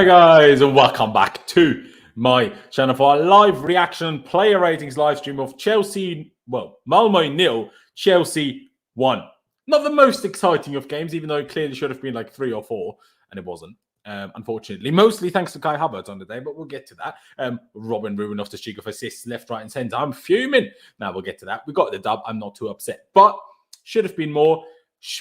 Hi guys, and welcome back to my channel for a live reaction player ratings live stream of Malmo 0, Chelsea 1. Not the most exciting of games, even though it clearly should have been like 3 or 4, and it wasn't. Unfortunately, mostly thanks to Kai Havertz on the day, but we'll get to that. Robin ruined Loftus-Cheek of assists left, right, and centre. I'm fuming. Now we'll get to that. We got the dub. I'm not too upset, but should have been more.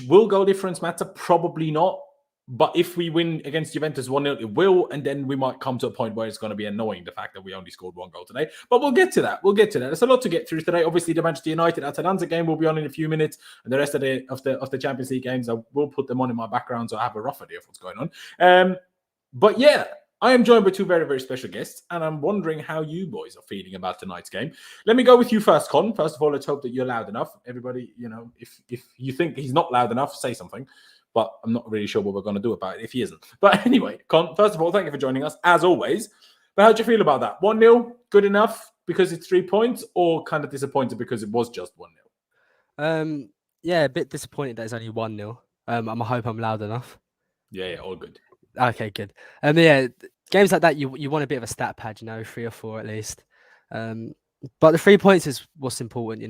Will goal difference matter? Probably not. But if we win against Juventus 1-0, it will, and then we might come to a point where it's going to be annoying, the fact that we only scored 1 goal today. But we'll get to that. There's a lot to get through today. Obviously, the Manchester United Atalanta game will be on in a few minutes, and the rest of the Champions League games, I will put them on in my background so I have a rough idea of what's going on. But yeah, I am joined by 2 very, very special guests, and I'm wondering how you boys are feeling about tonight's game. Let me go with you first, Con. First of all, let's hope that you're loud enough. Everybody, if you think he's not loud enough, say something. But I'm not really sure what we're going to do about it if he isn't. But anyway, Con, first of all, thank you for joining us, as always. But how do you feel about that? 1-0, good enough because it's 3 points, or kind of disappointed because it was just 1-0? Yeah, a bit disappointed that it's only 1-0. I hope I'm loud enough. Yeah, all good. Okay, good. Yeah, games like that, you want a bit of a stat pad, 3 or 4 at least. But the 3 points is what's important,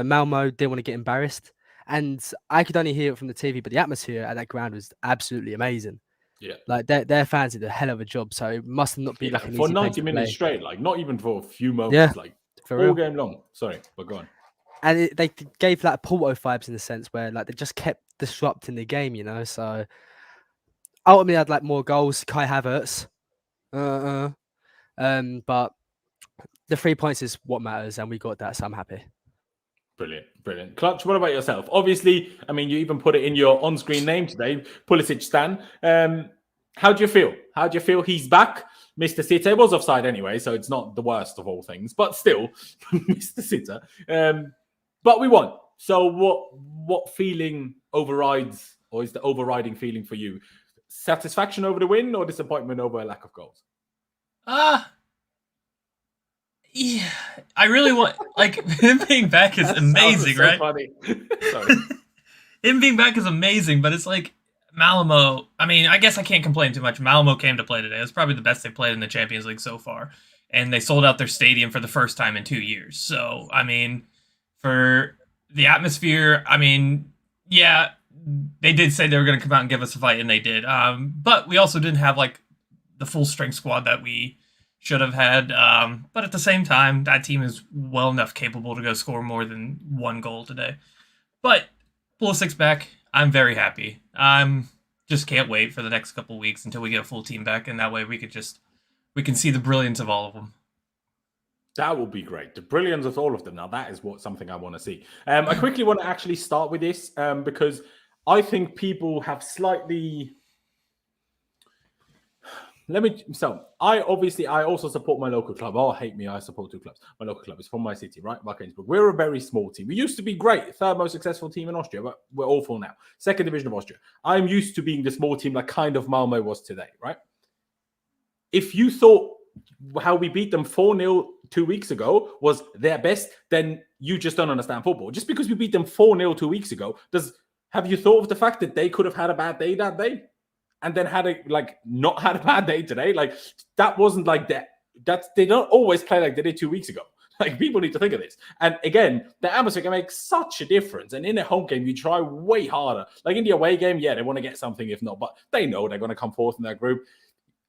Malmo didn't want to get embarrassed. And I could only hear it from the TV, but the atmosphere at that ground was absolutely amazing. Yeah, like their fans did a hell of a job. So it must not be like an for easy 90 minutes straight, like not even for a few moments, yeah, like for all real. game long. Sorry, but go on. And they gave like Porto vibes in the sense where like they just kept disrupting the game, So ultimately, I'd like more goals. Kai Havertz, but the 3 points is what matters, and we got that, so I'm happy. Brilliant. Clutch, what about yourself? Obviously, I mean, you even put it in your on-screen name today, Pulisic Stan. How do you feel? He's back. Mr. Sitter. It was offside anyway, so it's not the worst of all things, but still, Mr. Sitter. But we won. So what feeling overrides, or is the overriding feeling for you? Satisfaction over the win, or disappointment over a lack of goals? Yeah, I really want, him being back is amazing, right? Funny. Sorry. Him being back is amazing, but it's like Malmo. I mean, I guess I can't complain too much. Malmo came to play today. It was probably the best they've played in the Champions League so far. And they sold out their stadium for the first time in 2 years. So, I mean, for the atmosphere, I mean, yeah, they did say they were going to come out and give us a fight, and they did. But we also didn't have, the full-strength squad that we should have had, but at the same time, that team is well enough capable to go score more than 1 goal today. But Pulisic's back. I'm very happy. I'm just can't wait for the next couple weeks until we get a full team back, and that way we can see the brilliance of all of them. That would be great. The brilliance of all of them. Now that is something I want to see. I quickly want to actually start with this because I think people have slightly. I also support my local club. Oh, hate me, I support 2 clubs. My local club is from my city, right? We're a very small team. We used to be great, 3rd most successful team in Austria, but we're awful now. 2nd division of Austria. I'm used to being the small team like kind of Malmo was today, right? If you thought how we beat them 4-0 2 weeks ago was their best, then you just don't understand football. Just because we beat them 4-0 2 weeks ago, have you thought of the fact that they could have had a bad day that day? And then not had a bad day today. That wasn't like that. They don't always play like they did 2 weeks ago. People need to think of this. And again, the atmosphere can make such a difference. And in a home game, you try way harder. In the away game, yeah, they want to get something if not, but they know they're going to come forth in their group.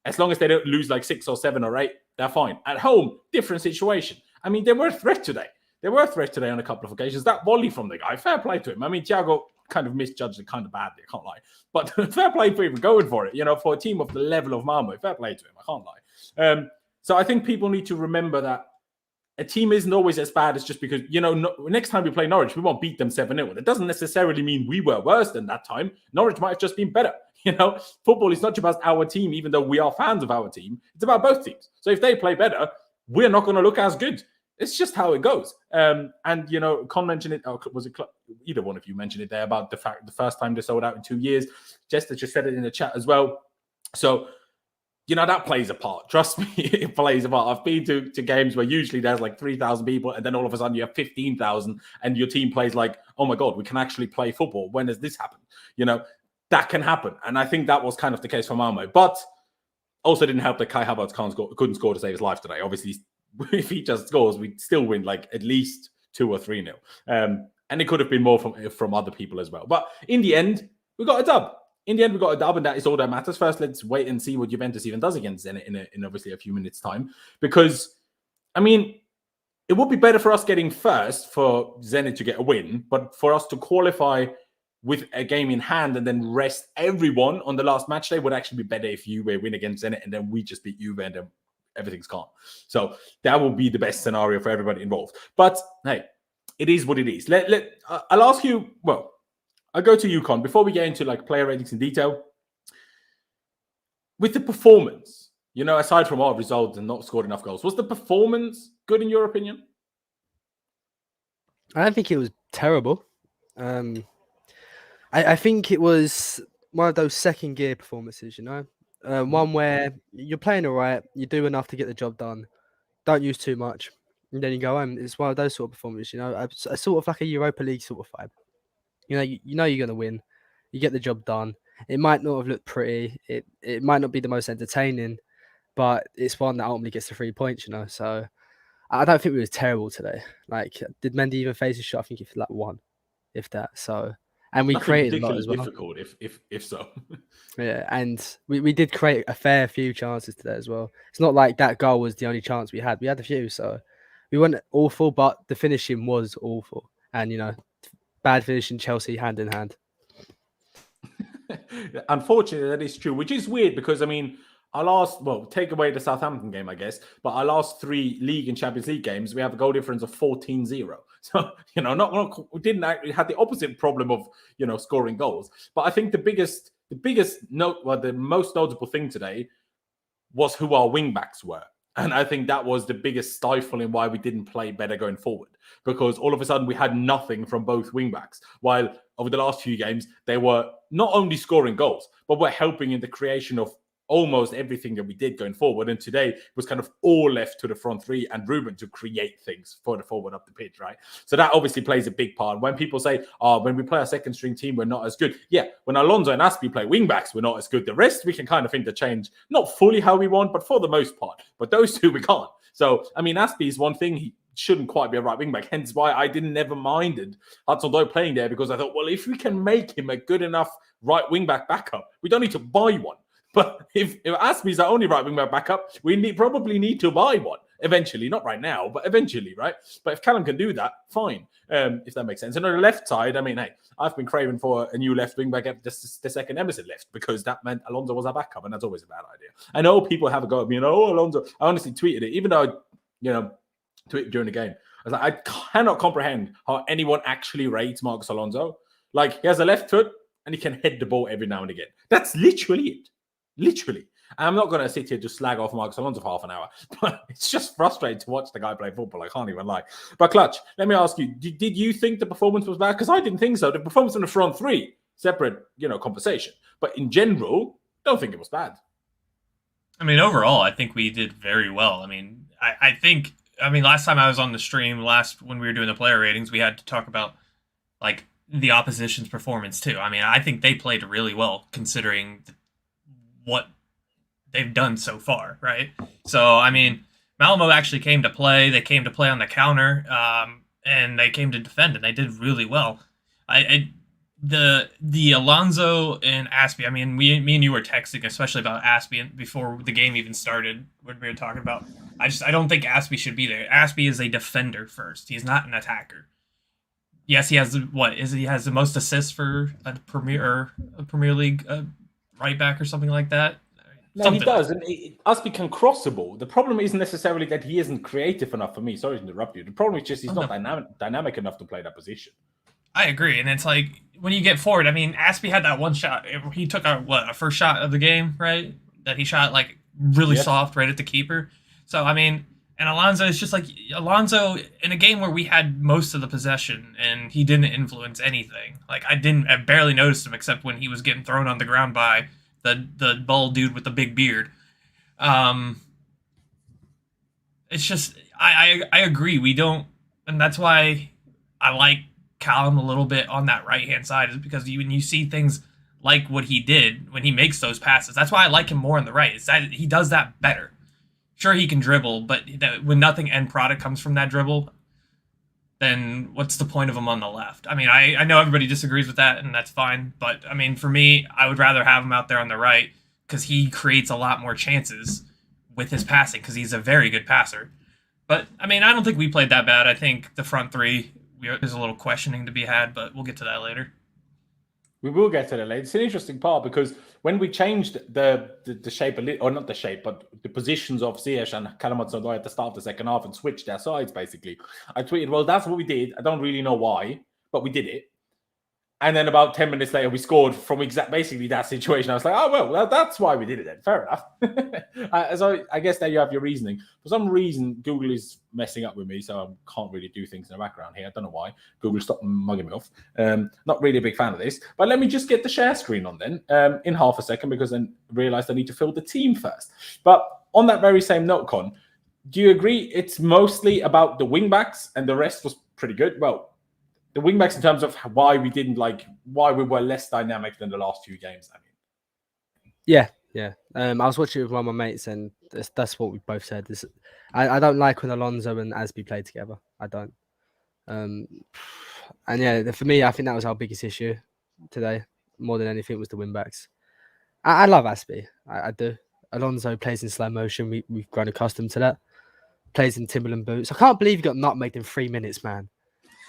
As long as they don't lose 6 or 7 or 8, they're fine. At home, different situation. I mean, they were a threat today. On a couple of occasions. That volley from the guy, fair play to him. I mean, Thiago kind of misjudged it kind of badly, I can't lie. But fair play for even going for it, for a team of the level of Malmo, fair play to him, I can't lie. So I think people need to remember that a team isn't always as bad as just because, next time we play Norwich, we won't beat them 7-0. That doesn't necessarily mean we were worse than that time. Norwich might have just been better. Football is not just about our team, even though we are fans of our team. It's about both teams. So if they play better, we're not going to look as good. It's just how it goes. And, Con mentioned it, or was it either one of you mentioned it there about the fact the first time they sold out in 2 years. Jester just said it in the chat as well. So, that plays a part. Trust me, it plays a part. I've been to games where usually there's 3,000 people and then all of a sudden you have 15,000 and your team plays oh my God, we can actually play football. When has this happened? That can happen. And I think that was kind of the case for Malmo. But Also didn't help that Kai Havertz couldn't score to save his life today. Obviously, if he just scores, we'd still win like at least 2 or 3-0. And it could have been more from other people as well. But in the end, we got a dub. And that is all that matters. First, let's wait and see what Juventus even does against Zenit in obviously a few minutes' time. Because, I mean, it would be better for us getting first for Zenit to get a win, but for us to qualify with a game in hand and then rest everyone on the last match day would actually be better if Juve win against Zenit and then we just beat Juve and then everything's gone. So that will be the best scenario for everybody involved. But hey, it is what it is. I'll ask you, well, I'll go to you, Con, before we get into like player ratings in detail. With the performance, aside from our results and not scored enough goals, was the performance good in your opinion? I don't think it was terrible. I think it was one of those second gear performances, one where you're playing all right, you do enough to get the job done, don't use too much, and then you go home. It's one of those sort of performances, a sort of like a Europa League sort of vibe. You know you're going to win, you get the job done. It might not have looked pretty, it might not be the most entertaining, but it's one that ultimately gets the 3 points, So I don't think we were terrible today. Like, did Mendy even face a shot? I think if like one, if that. So. And we created a lot as well. Difficult, if so. Yeah, and we did create a fair few chances today as well. It's not like that goal was the only chance we had. We had a few, so we weren't awful, but the finishing was awful. And, bad finishing Chelsea hand in hand. Unfortunately, that is true, which is weird because, I mean, take away the Southampton game, I guess, but our last 3 league and Champions League games, we have a goal difference of 14-0. So, we didn't actually had the opposite problem of, scoring goals. But I think the most notable thing today was who our wing backs were. And I think that was the biggest stifle in why we didn't play better going forward. Because all of a sudden we had nothing from both wing backs. While over the last few games, they were not only scoring goals, but were helping in the creation of almost everything that we did going forward. And today was kind of all left to the front 3 and Ruben to create things for the forward up the pitch, right? So that obviously plays a big part. When people say, when we play a second string team, we're not as good. Yeah, when Alonso and Aspie play wing backs, we're not as good. The rest, we can kind of interchange, not fully how we want, but for the most part. But those two, we can't. So, I mean, Aspie is one thing. He shouldn't quite be a right wing back. Hence why I never minded Hudson-Odoi playing there, because I thought, well, if we can make him a good enough right wing back backup, we don't need to buy one. But if Aspie's our only right wing back backup, we probably need to buy one eventually. Not right now, but eventually, right? But if Callum can do that, fine. If that makes sense. And on the left side, I mean, hey, I've been craving for a new left wing back just the second Emerson left, because that meant Alonso was our backup, and that's always a bad idea. I know people have a go at me, Alonso. I honestly tweeted it, even though I tweeted during the game. I was like, I cannot comprehend how anyone actually rates Marcos Alonso. Like, he has a left foot and he can head the ball every now and again. That's literally it. Literally. I'm not going to sit here just slag off Marcos Alonso for half an hour, but it's just frustrating to watch the guy play football. I can't even lie. But Clutch, let me ask you, did you think the performance was bad? Because I didn't think so. The performance in the front 3, separate, conversation. But in general, don't think it was bad. I mean, overall, I think we did very well. I mean, I think last time I was on the stream, when we were doing the player ratings, we had to talk about, like, the opposition's performance, too. I mean, I think they played really well, considering what they've done so far, right? So, I mean, Malmo actually came to play. They came to play on the counter, and they came to defend, and they did really well. The Alonso and Aspie, I mean, me and you were texting, especially about Aspie before the game even started, when we were talking about. I don't think Aspie should be there. Aspie is a defender first. He's not an attacker. Yes, he has the most assists for a Premier League right back or something like that. No, he does. And Aspie can cross the ball. The problem isn't necessarily that he isn't creative enough for me. Sorry to interrupt you. The problem is just he's not dynamic enough to play that position. I agree. And it's like, when you get forward, I mean, Aspie had that one shot. He took a first shot of the game, right? That he shot like really soft right at the keeper. So, I mean, and Alonso is just like, Alonso in a game where we had most of the possession and he didn't influence anything. Like, I barely noticed him except when he was getting thrown on the ground by the bald dude with the big beard. It's just, I agree. We don't, and that's why I like Callum a little bit on that right-hand side, is because when you see things like what he did when he makes those passes. That's why I like him more on the right. It's that he does that better. Sure, he can dribble, but when nothing end product comes from that dribble, then what's the point of him on the left? I mean, I know everybody disagrees with that, and that's fine. But, I mean, for me, I would rather have him out there on the right because he creates a lot more chances with his passing because he's a very good passer. But, I mean, I don't think we played that bad. I think the front three, there's a little questioning to be had, but we'll get to that later. We will get to that later. It's an interesting part because when we changed the shape, or not the shape, but the positions of Ziyech and Kalamazoo at the start of the second half and switched their sides, basically, I tweeted, well, that's what we did. I don't really know why, but we did it. And then about 10 minutes later, we scored from basically that situation. I was like, oh, well, that's why we did it then. Fair enough. So I guess there you have your reasoning. For some reason, Google is messing up with me, so I can't really do things in the background here. I don't know why. Google stopped mugging me off. Not really a big fan of this. But let me just get the share screen on then in half a second because then realized I need to fill the team first. But on that very same note, Con, do you agree it's mostly about the wingbacks and the rest was pretty good? Well, the wingbacks in terms of why we were less dynamic than the last few games. I mean, yeah. I was watching it with one of my mates, and that's what we both said. I don't like when Alonso and Asby play together. I don't. And yeah, for me, I think that was our biggest issue today, more than anything, was the wingbacks. I love Asby. I do. Alonso plays in slow motion. We've grown accustomed to that. Plays in Timberland boots. I can't believe he got nutmegged in 3 minutes, man.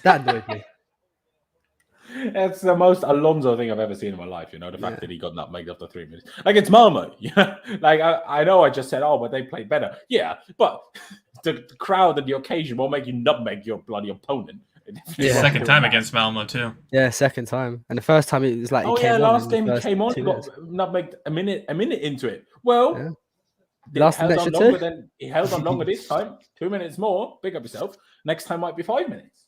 That annoyed me. It's the most Alonso thing I've ever seen in my life, the fact that he got nutmegged after 3 minutes. Like, it's Malmo. Like, I know I just said, oh, but they played better. Yeah, but the crowd and the occasion won't make you nutmeg your bloody opponent. Second time against Malmo, too. Yeah, second time. And the first time it was like last game he came on, he got nutmegged a minute into it. Well, he held on longer this time. 2 minutes more. Big up yourself. Next time might be 5 minutes.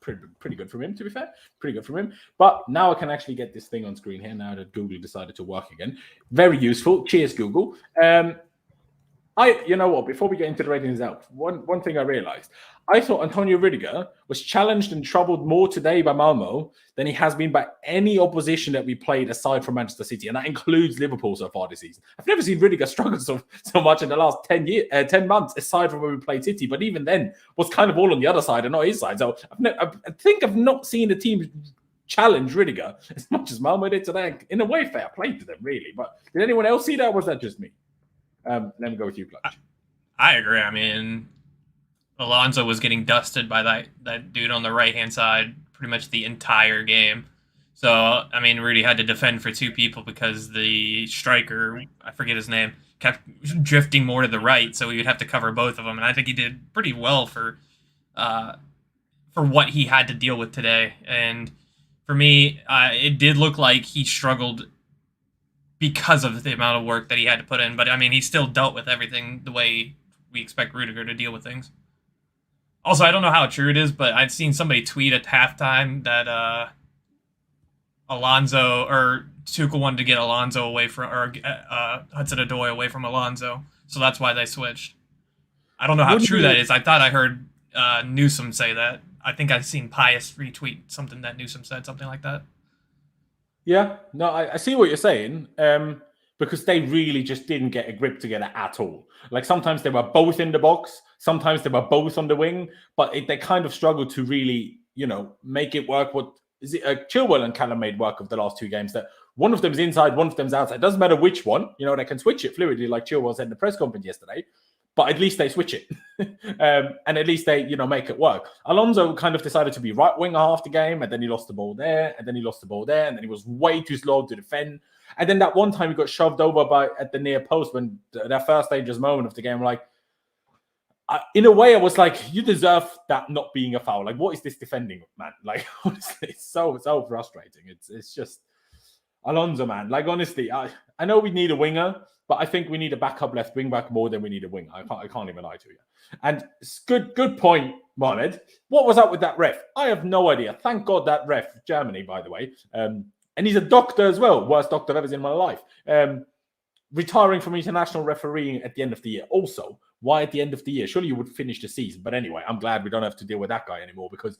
Pretty good from him, to be fair. Pretty good from him. But now I can actually get this thing on screen here now that Google decided to work again. Very useful. Cheers, Google. You know what? Before we get into the ratings out, one thing I realized. I thought Antonio Rudiger was challenged and troubled more today by Malmo than he has been by any opposition that we played aside from Manchester City, and that includes Liverpool so far this season. I've never seen Rudiger struggle so much in the last 10 months, aside from when we played City. But even then, was kind of all on the other side and not his side. So I think I've not seen a team challenge Rudiger as much as Malmo did today. In a way, fair play to them, really. But did anyone else see that, or was that just me? Let me go with you, Clutch. I agree. I mean, Alonso was getting dusted by that dude on the right-hand side pretty much the entire game. So, I mean, Rudy had to defend for two people because the striker, I forget his name, kept drifting more to the right, so he would have to cover both of them. And I think he did pretty well for what he had to deal with today. And for me, it did look like he struggled because of the amount of work that he had to put in. But, I mean, he still dealt with everything the way we expect Rudiger to deal with things. Also, I don't know how true it is, but I'd seen somebody tweet at halftime that Alonso or Tuchel wanted to get Alonso away from, or Hudson-Odoi away from Alonso. So that's why they switched. I don't know how true that is. I thought I heard Newsom say that. I think I've seen Pius retweet something that Newsom said, something like that. Yeah, no, I see what you're saying, because they really just didn't get a grip together at all. Like, sometimes they were both in the box, sometimes they were both on the wing, but they kind of struggled to really, make it work. Chilwell and Callum made work of the last two games, that one of them's inside, one of them's outside. It doesn't matter which one, they can switch it fluidly, like Chilwell said in the press conference yesterday. But at least they switch it. And at least they, make it work. Alonso kind of decided to be right winger half the game, and then he lost the ball there, and then he lost the ball there, and then he was way too slow to defend. And then that one time he got shoved over at the near post when that first dangerous moment of the game, in a way, I was like, you deserve that not being a foul. Like, what is this defending, man? Like, honestly, it's so frustrating. It's just Alonso, man. Like, honestly, I know we need a winger, but I think we need a backup left wing back more than we need a winger. I can't even lie to you. And good point, Mohamed. What was up with that ref? I have no idea. Thank God that ref, Germany, by the way. And he's a doctor as well. Worst doctor I've ever seen in my life. Retiring from international refereeing at the end of the year. Also, why at the end of the year? Surely you would finish the season. But anyway, I'm glad we don't have to deal with that guy anymore, because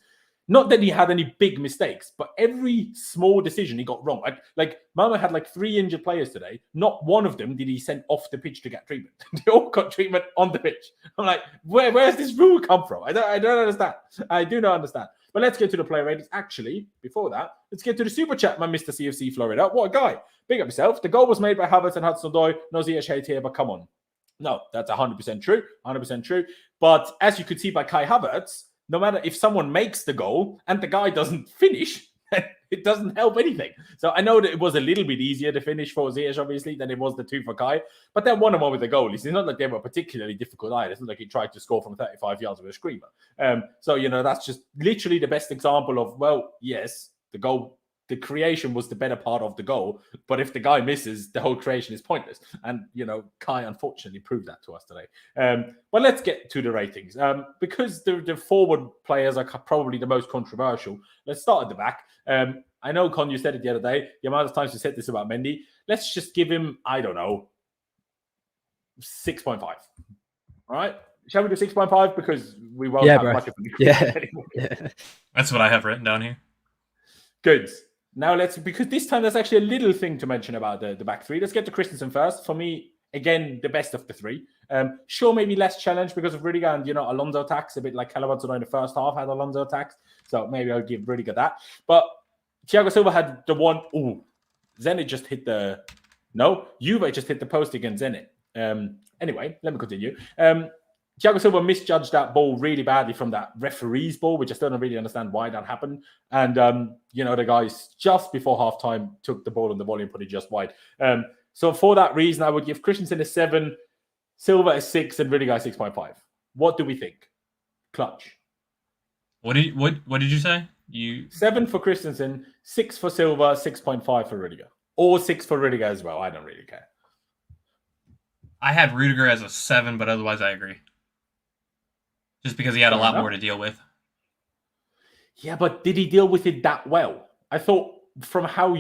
Not that he had any big mistakes, but every small decision he got wrong. Like Malmo had like 3 injured players today. Not one of them did he send off the pitch to get treatment. They all got treatment on the pitch. I'm like, where's this rule come from? I don't understand. I do not understand. But let's get to the player ratings. Actually, before that, let's get to the super chat, man, Mr. CFC Florida. What a guy. Big up yourself. The goal was made by Havertz and Hudson-Odoi. No Ziyech hate here, but come on. No, that's 100% true. 100% true. But as you could see by Kai Havertz, no matter if someone makes the goal and the guy doesn't finish, it doesn't help anything. So I know that it was a little bit easier to finish for Ziyech, obviously, than it was the 2 for Kai. But then 1-1 with the goal. It's not like they were particularly difficult either. It's not like he tried to score from 35 yards with a screamer. So, that's just literally the best example of, well, yes, the goal, the creation was the better part of the goal. But if the guy misses, the whole creation is pointless. And, Kai unfortunately proved that to us today. But let's get to the ratings. Because the forward players are probably the most controversial, let's start at the back. I know, Con, you said it the other day. The amount of times you said this about Mendy. Let's just give him, I don't know, 6.5. All right? Shall we do 6.5? Because we won't have much of it anymore. Yeah. That's what I have written down here. Good. Now because this time there's actually a little thing to mention about the back 3. Let's get to Christensen first. For me, again, the best of the 3. Sure, maybe less challenge because of Rudiger and, Alonso attacks, a bit like Calabanzo in the first half had Alonso attacks. So maybe I'll give Rudiger that. But Thiago Silva had the one. Ooh, Zenit just hit the. No, Juve just hit the post against Zenit. Anyway, let me continue. Thiago Silva misjudged that ball really badly from that referee's ball, which I still don't really understand why that happened. And, the guys just before halftime took the ball on the volley and put it just wide. So for that reason, I would give Christensen a 7, Silva a 6, and Rudiger a 6.5. What do we think? Clutch. What did you say? 7 for Christensen, 6 for Silva, 6.5 for Rudiger. Or 6 for Rudiger as well. I don't really care. I had Rudiger as a 7, but otherwise I agree. Just because he had a lot more to deal with. Yeah, but did he deal with it that well? I thought from how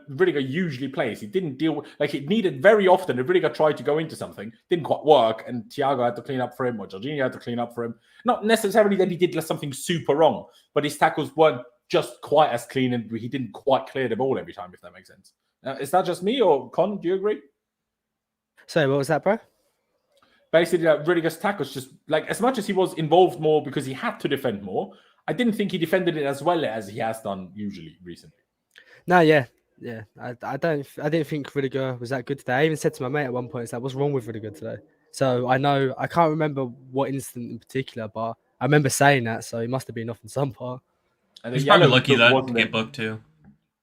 Rudiger usually plays, he didn't deal with... Like, it needed very often, if Rudiger tried to go into something, didn't quite work, and Thiago had to clean up for him, or Jorginho had to clean up for him. Not necessarily that he did something super wrong, but his tackles weren't just quite as clean, and he didn't quite clear the ball every time, if that makes sense. Is that just me, or Con, do you agree? Sorry, what was that, bro? Basically, Rudiger's tackles just, like, as much as he was involved more because he had to defend more, I didn't think he defended it as well as he has done usually recently. No, yeah. I didn't think Rudiger was that good today. I even said to my mate at one point, it's like, what's wrong with Rudiger today? So I can't remember what incident in particular, but I remember saying that, so he must have been off in some part. And he's probably lucky that to get booked too.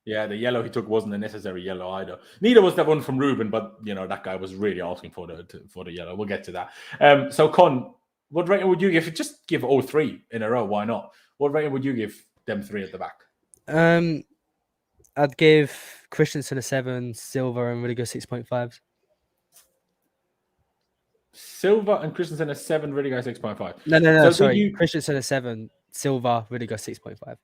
Yeah, the yellow he took wasn't a necessary yellow either. Neither was that one from Ruben, but that guy was really asking for the yellow. We'll get to that. So Con, what rating would you give? Just give all 3 in a row. Why not? What rating would you give them 3 at the back? I'd give Christensen a 7, Silva and Rudiger 6.5. Silva and Christensen a 7, Rudiger 6.5. No, so sorry. Christensen a 7, Silva, Rudiger 6.5.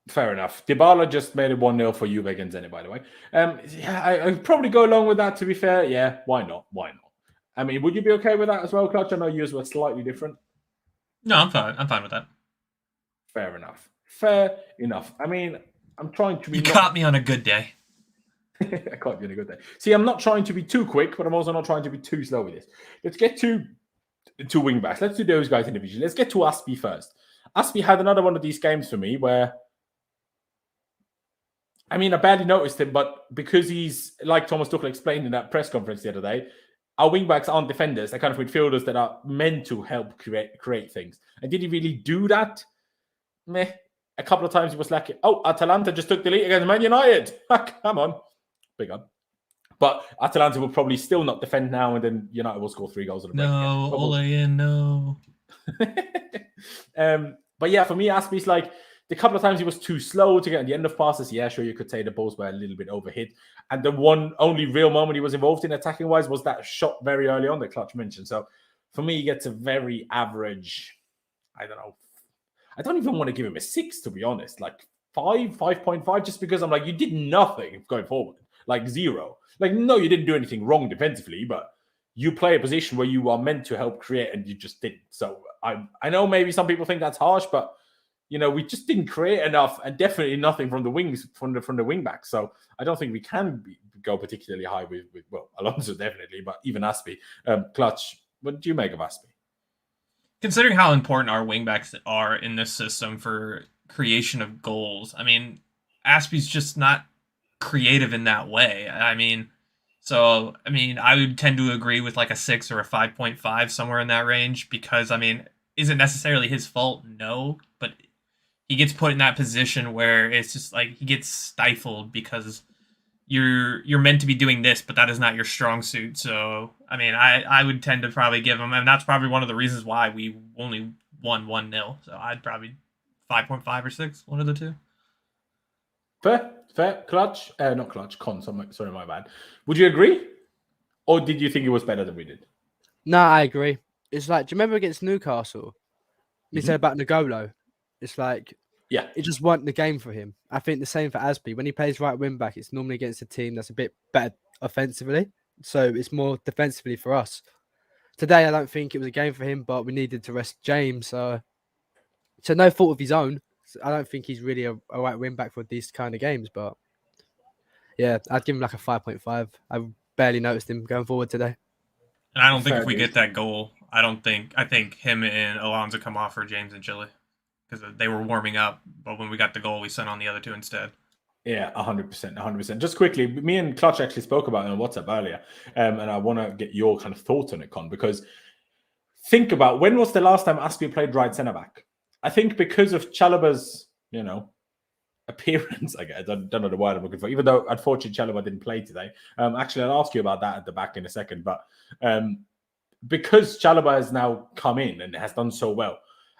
Fair enough. Dybala just made it 1-0 for Juve against Zenit, by the way. I'd probably go along with that, to be fair. Yeah, why not? I mean, would you be okay with that as well, Clutch? I know yours were slightly different. No, I'm fine. I'm fine with that. Fair enough. I mean, I'm trying to be... You caught me on a good day. I caught you on a good day. See, I'm not trying to be too quick, but I'm also not trying to be too slow with this. Let's get to wing backs. Let's do those guys individually. Let's get to Aspi first. Aspi had another one of these games for me where... I mean, I barely noticed him, but because he's, like Thomas Tuchel explained in that press conference the other day, our wingbacks aren't defenders. They're kind of midfielders that are meant to help create things. And did he really do that? Meh. A couple of times he was like, oh, Atalanta just took the lead against Man United. Come on. Big up. But Atalanta will probably still not defend now, and then United will score 3 goals in a break. No, Ole in, no. But yeah, for me, Aspi's like, the couple of times he was too slow to get at the end of passes. Yeah, sure, you could say the balls were a little bit overhit. And the only real moment he was involved in attacking-wise was that shot very early on that Clutch mentioned. So for me, he gets a very average, I don't know. I don't even want to give him a 6, to be honest. Like 5.5, just because I'm like, you did nothing going forward. Like 0. Like, no, you didn't do anything wrong defensively, but you play a position where you are meant to help create and you just didn't. So I know maybe some people think that's harsh, but we just didn't create enough, and definitely nothing from the wings, from the wing backs. So I don't think we can go particularly high with Alonso definitely, but even Aspie. Clutch, what do you make of Aspie? Considering how important our wingbacks are in this system for creation of goals, I mean, Aspie's just not creative in that way. I would tend to agree with like a 6 or a 5.5, somewhere in that range, because, is it necessarily his fault? No, but he gets put in that position where it's just like he gets stifled because you're meant to be doing this, but that is not your strong suit. So, I would tend to probably give him, and that's probably one of the reasons why we only won 1-0. So I'd probably 5.5 or 6, one of the two. Fair. Clutch, not Clutch, Con. Sorry, my bad. Would you agree, or did you think it was better than we did? No, I agree. It's like, do you remember against Newcastle? You said about N'Golo. It's like, yeah, it just wasn't the game for him. I think the same for Aspie. When he plays right wing back, it's normally against a team that's a bit better offensively, so it's more defensively for us. Today, I don't think it was a game for him, but we needed to rest James. So no fault of his own. I don't think he's really a right wing back for these kind of games, but yeah, I'd give him like a 5.5. I barely noticed him going forward today. And I don't think if we get that goal, I think him and Alonso come off for James and Chile, because they were warming up, but when we got the goal, we sent on the other two instead. Yeah, 100%. Just quickly, me and Clutch actually spoke about it on WhatsApp earlier, and I want to get your kind of thoughts on it, Con, because think about, when was the last time Aspie played right centre-back? I think because of Chalobah's, appearance, I don't know the word I'm looking for, even though unfortunately Chalobah didn't play today. Actually, I'll ask you about that at the back in a second, but because Chalobah has now come in and has done so well,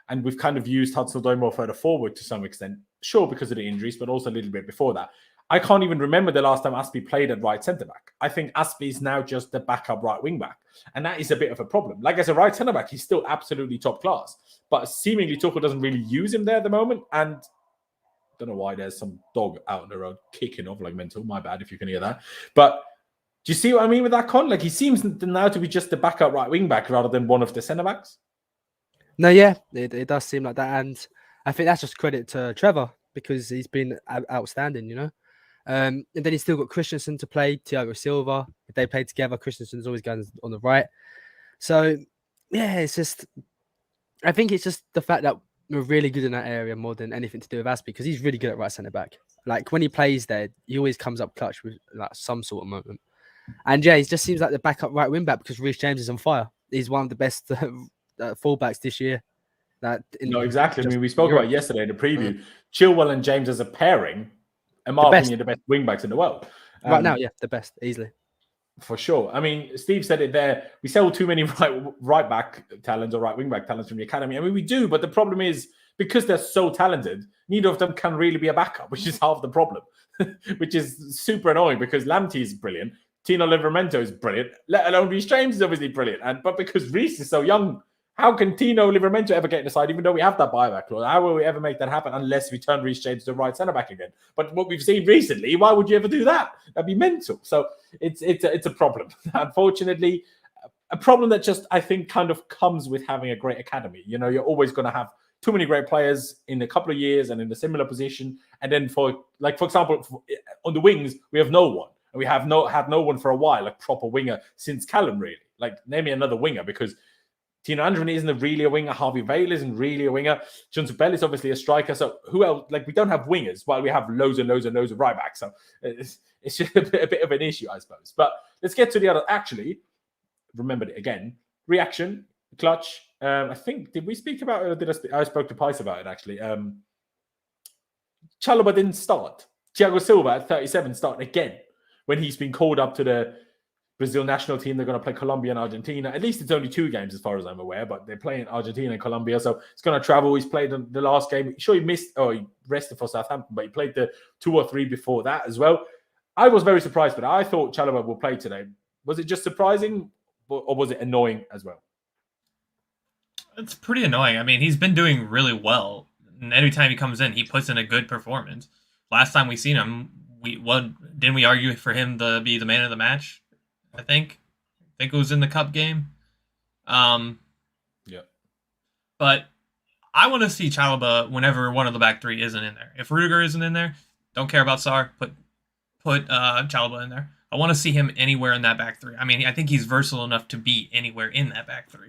and we've kind of used Hudson-Odoi more further forward to some extent, sure, because of the injuries, but also a little bit before that. I can't even remember the last time Aspie played at right centre-back. I think Aspie is now just the backup right wing-back, and that is a bit of a problem. Like, as a right centre-back, he's still absolutely top class, but seemingly Tuchel doesn't really use him there at the moment, and don't know why there's some dog out on the road kicking off like mental. My bad if you can hear that. But do you see what I mean with that, Con? Like, he seems now to be just the backup right wing-back rather than one of the centre-backs. No, yeah, it does seem like that, and I think that's just credit to Trevor, because he's been outstanding, and then he's still got Christensen to play, Thiago Silva. If they play together, Christensen's always going on the right. So, yeah, I think it's just the fact that we're really good in that area more than anything to do with Aspie, because he's really good at right centre-back. Like, when he plays there, he always comes up clutch with like some sort of moment. And yeah, he just seems like the backup right wing-back because Reece James is on fire. He's one of the best fullbacks this year. No, exactly. We spoke about yesterday in the preview. Chilwell and James as a pairing, in my opinion, the best wing backs in the world. Right now, yeah, the best, easily. For sure. Steve said it there. We sell too many right back talents or right wing back talents from the academy. We do, but the problem is, because they're so talented, neither of them can really be a backup, which is half the problem, which is super annoying, because Lamptey is brilliant. Tino Livramento is brilliant, let alone Reece James is obviously brilliant. But because Reece is so young, how can Tino Livramento ever get in the side, even though we have that buyback clause? How will we ever make that happen unless we turn Reece James to right centre-back again? But what we've seen recently, why would you ever do that? That'd be mental. So it's a problem. Unfortunately, a problem that just, I think, kind of comes with having a great academy. You're always going to have too many great players in a couple of years and in a similar position. And then for example, on the wings, we have no one. And we have had no one for a while, like proper winger since Callum, really. Like, name me another winger, because Tino Andrani isn't really a winger. Harvey Vale isn't really a winger. Johnson Bell is obviously a striker. So who else? Like, we don't have wingers while we have loads and loads and loads of right backs. So it's just a bit of an issue, I suppose. But let's get to the other. Actually, remembered it again. Reaction, Clutch. I think, did we speak about it, or did I spoke to Pice about it, actually. Chalobah didn't start. Thiago Silva at 37 started again when he's been called up to the Brazil national team. They're going to play Colombia and Argentina. At least it's only 2 games as far as I'm aware, but they're playing Argentina and Colombia. So it's going to travel. He's played the last game. Sure, he rested for Southampton, but he played the 2 or 3 before that as well. I was very surprised, but I thought Chalobah will play today. Was it just surprising, or was it annoying as well? It's pretty annoying. He's been doing really well. And every time he comes in, he puts in a good performance. Last time we seen him, didn't we argue for him to be the man of the match? I think it was in the cup game. Yeah. But I want to see Chalobah whenever one of the back three isn't in there. If Rudiger isn't in there, don't care about Sarr. Put Chalobah in there. I want to see him anywhere in that back three. I mean, I think he's versatile enough to be anywhere in that back three.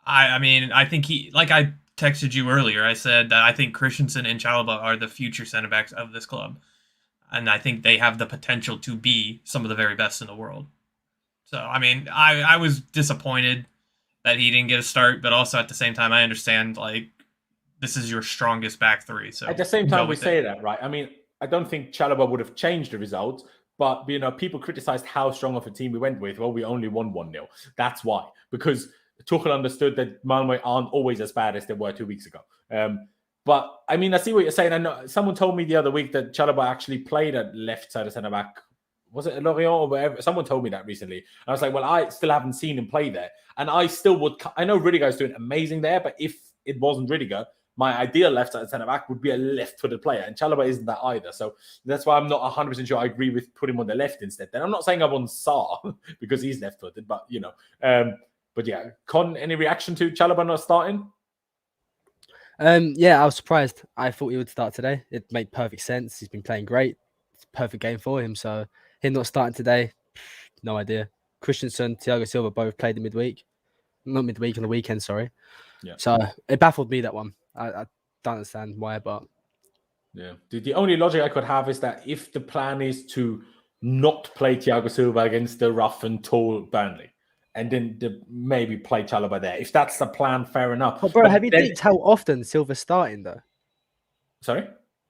I mean, I think he, like I texted you earlier, I said that I think Christensen and Chalobah are the future center backs of this club. And I think they have the potential to be some of the very best in the world. So, I mean, I was disappointed that he didn't get a start, but also at the same time, I understand, like, this is your strongest back three. So at the same time, we say that, right? I mean, I don't think Chalobah would have changed the results, but, you know, people criticized how strong of a team we went with. Well, we only won 1-0. That's why. Because Tuchel understood that Malmo aren't always as bad as they were 2 weeks ago. But, I mean, I see what you're saying. I know someone told me the other week that Chalobah actually played at left side of centre-back. Was it at Lorient or wherever? Someone told me that recently. And I was like, well, I still haven't seen him play there. And I still would... I know Rudiger is doing amazing there, but if it wasn't Rudiger, my ideal left side centre-back would be a left-footed player. And Chalobah isn't that either. So that's why I'm not 100% sure I agree with putting him on the left instead. Then I'm not saying I want Sarr because he's left-footed, but, you know. But yeah, Con, any reaction to Chalobah not starting? Yeah, I was surprised. I thought he would start today. It made perfect sense. He's been playing great. It's a perfect game for him. So him not starting today, no idea. Christensen, Thiago Silva both played the midweek. Not midweek, on the weekend, sorry. Yeah. So it baffled me, that one. I don't understand why, but... Yeah. The only logic I could have is that if the plan is to not play Thiago Silva against the rough and tall Burnley, and then maybe play Chalobah there. If that's the plan, fair enough. Oh, bro, have you deeped how often Silva's starting, though? Sorry?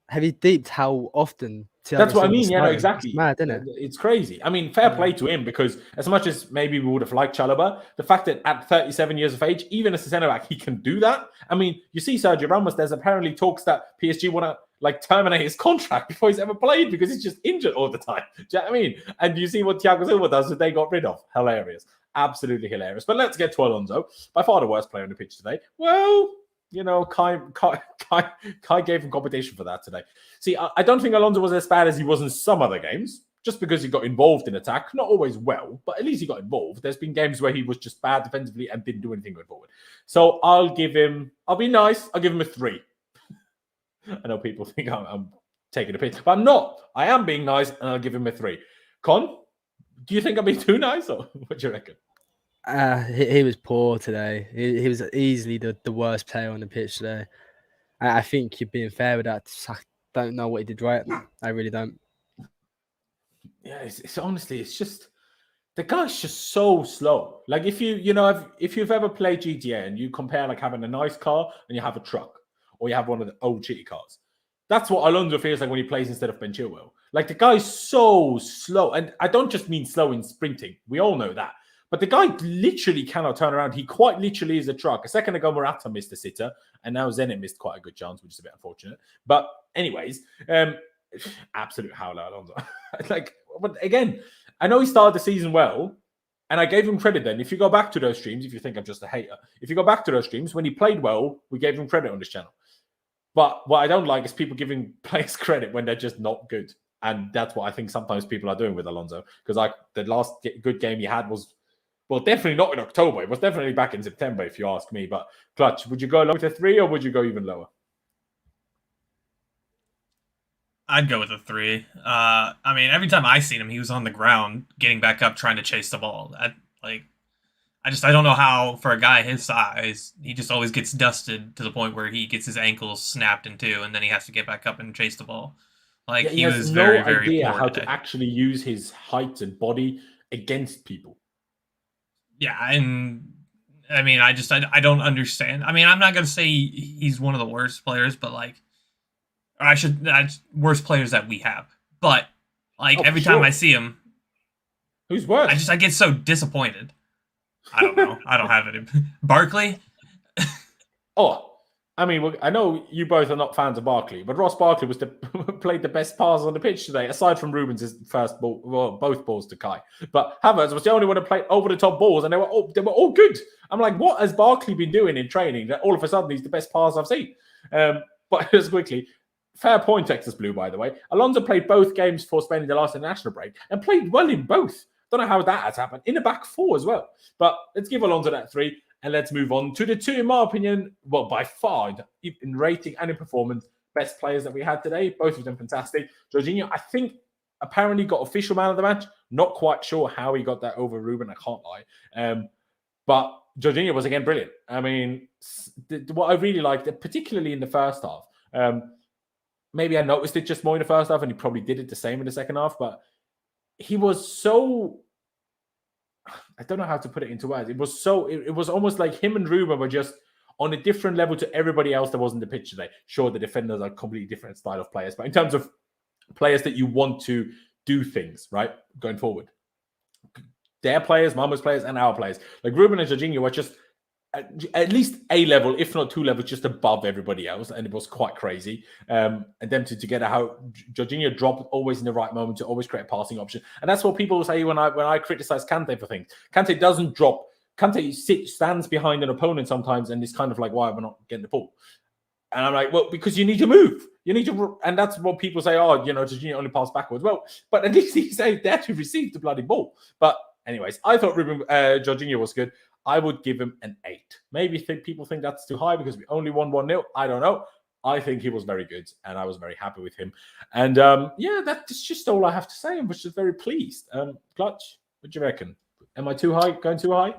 Have you deeped how often Thiago That's what I Silva's mean. Yeah, no, starting? exactly. It's mad, isn't it? It's crazy. I mean, fair play to him, because as much as maybe we would have liked Chalobah, the fact that at 37 years of age, even as a centre-back, he can do that. I mean, you see Sergio Ramos, there's apparently talks that PSG want to terminate his contract before he's ever played because he's just injured all the time. Do you know what I mean? And you see what Thiago Silva does that they got rid of. Hilarious. Absolutely hilarious. But let's get to Alonso. By far the worst player on the pitch today. Well, you know, Kai gave him competition for that today. See, I don't think Alonso was as bad as he was in some other games, just because he got involved in attack. Not always well, but at least he got involved. There's been games where he was just bad defensively and didn't do anything going forward. So I'll be nice, I'll give him a 3. I know people think I'm taking a piss, but I'm not. I am being nice, and I'll give him a 3. Con, do you think I'm being too nice, or what do you reckon? He was poor today. He was easily the worst player on the pitch today. I think you're being fair with that. I don't know what he did right. I really don't. Yeah, it's honestly, it's just the guy's just so slow. Like if you've ever played GTA and you compare like having a nice car and you have a truck, or you have one of the old shitty cars, that's what Alonso feels like when he plays instead of Ben Chilwell. Like the guy's so slow, and I don't just mean slow in sprinting. We all know that. But the guy literally cannot turn around. He quite literally is a truck. A second ago, Morata missed a sitter, and now Zenit missed quite a good chance, which is a bit unfortunate. But anyways, absolute howler, Alonso. But again, I know he started the season well, and I gave him credit then. If you go back to those streams, if you think I'm just a hater, if you go back to those streams, when he played well, we gave him credit on this channel. But what I don't like is people giving players credit when they're just not good. And that's what I think sometimes people are doing with Alonso. Because the last good game he had was, well, definitely not in October. It was definitely back in September, if you ask me. But Clutch, would you go along with a 3 or would you go even lower? I'd go with a 3. I mean, every time I seen him, he was on the ground, getting back up, trying to chase the ball. I don't know how, for a guy his size, he just always gets dusted to the point where he gets his ankles snapped in 2, and then he has to get back up and chase the ball. Like, he was very, very poor. He has no idea how to actually use his height and body against people. Yeah, and I mean, I don't understand. I mean, I'm not going to say he's one of the worst players, but worst players that we have. But every time I see him, who's worse? I get so disappointed. I don't know. I don't have it. Barkley? I mean, I know you both are not fans of Barkley, but Ross Barkley played the best pass on the pitch today, aside from Ruben's first ball, well, both balls to Kai. But Havertz was the only one to play over the top balls, and they were all good. I'm like, what has Barkley been doing in training that all of a sudden he's the best pass I've seen? But just quickly, fair point, Texas Blue, by the way. Alonso played both games for spending the last international break and played well in both. Don't know how that has happened. In the back 4 as well. But let's give Alonso that 3. And let's move on to the two, in my opinion, well, by far, in rating and in performance, best players that we had today. Both of them fantastic. Jorginho, I think, apparently got official man of the match. Not quite sure how he got that over Ruben, I can't lie. But Jorginho was, again, brilliant. I mean, what I really liked, particularly in the first half, maybe I noticed it just more in the first half, and he probably did it the same in the second half, but he was so... I don't know how to put it into words. It was almost like him and Ruben were just on a different level to everybody else that was in the pitch today. Sure, the defenders are a completely different style of players, but in terms of players that you want to do things, right, going forward, their players, Malmo's players, and our players, like Ruben and Jorginho were just at least a level, if not two levels, just above everybody else, and it was quite crazy. And them two together, how Jorginho dropped always in the right moment to always create a passing option, and that's what people say when I criticize Kante for things. Kante doesn't drop. Kante stands behind an opponent sometimes, and it's kind of like, why am I not getting the ball? And I'm like, well, because you need to move. You need to, and that's what people say. Oh, Jorginho only passed backwards. Well, but at least he's there to receive the bloody ball. But anyways, I thought Jorginho was good. I would give him an 8. Maybe people think that's too high because we only won 1-0. I don't know. I think he was very good, and I was very happy with him. And that's just all I have to say. I was just very pleased. Clutch, what do you reckon? Am I too high? Going too high?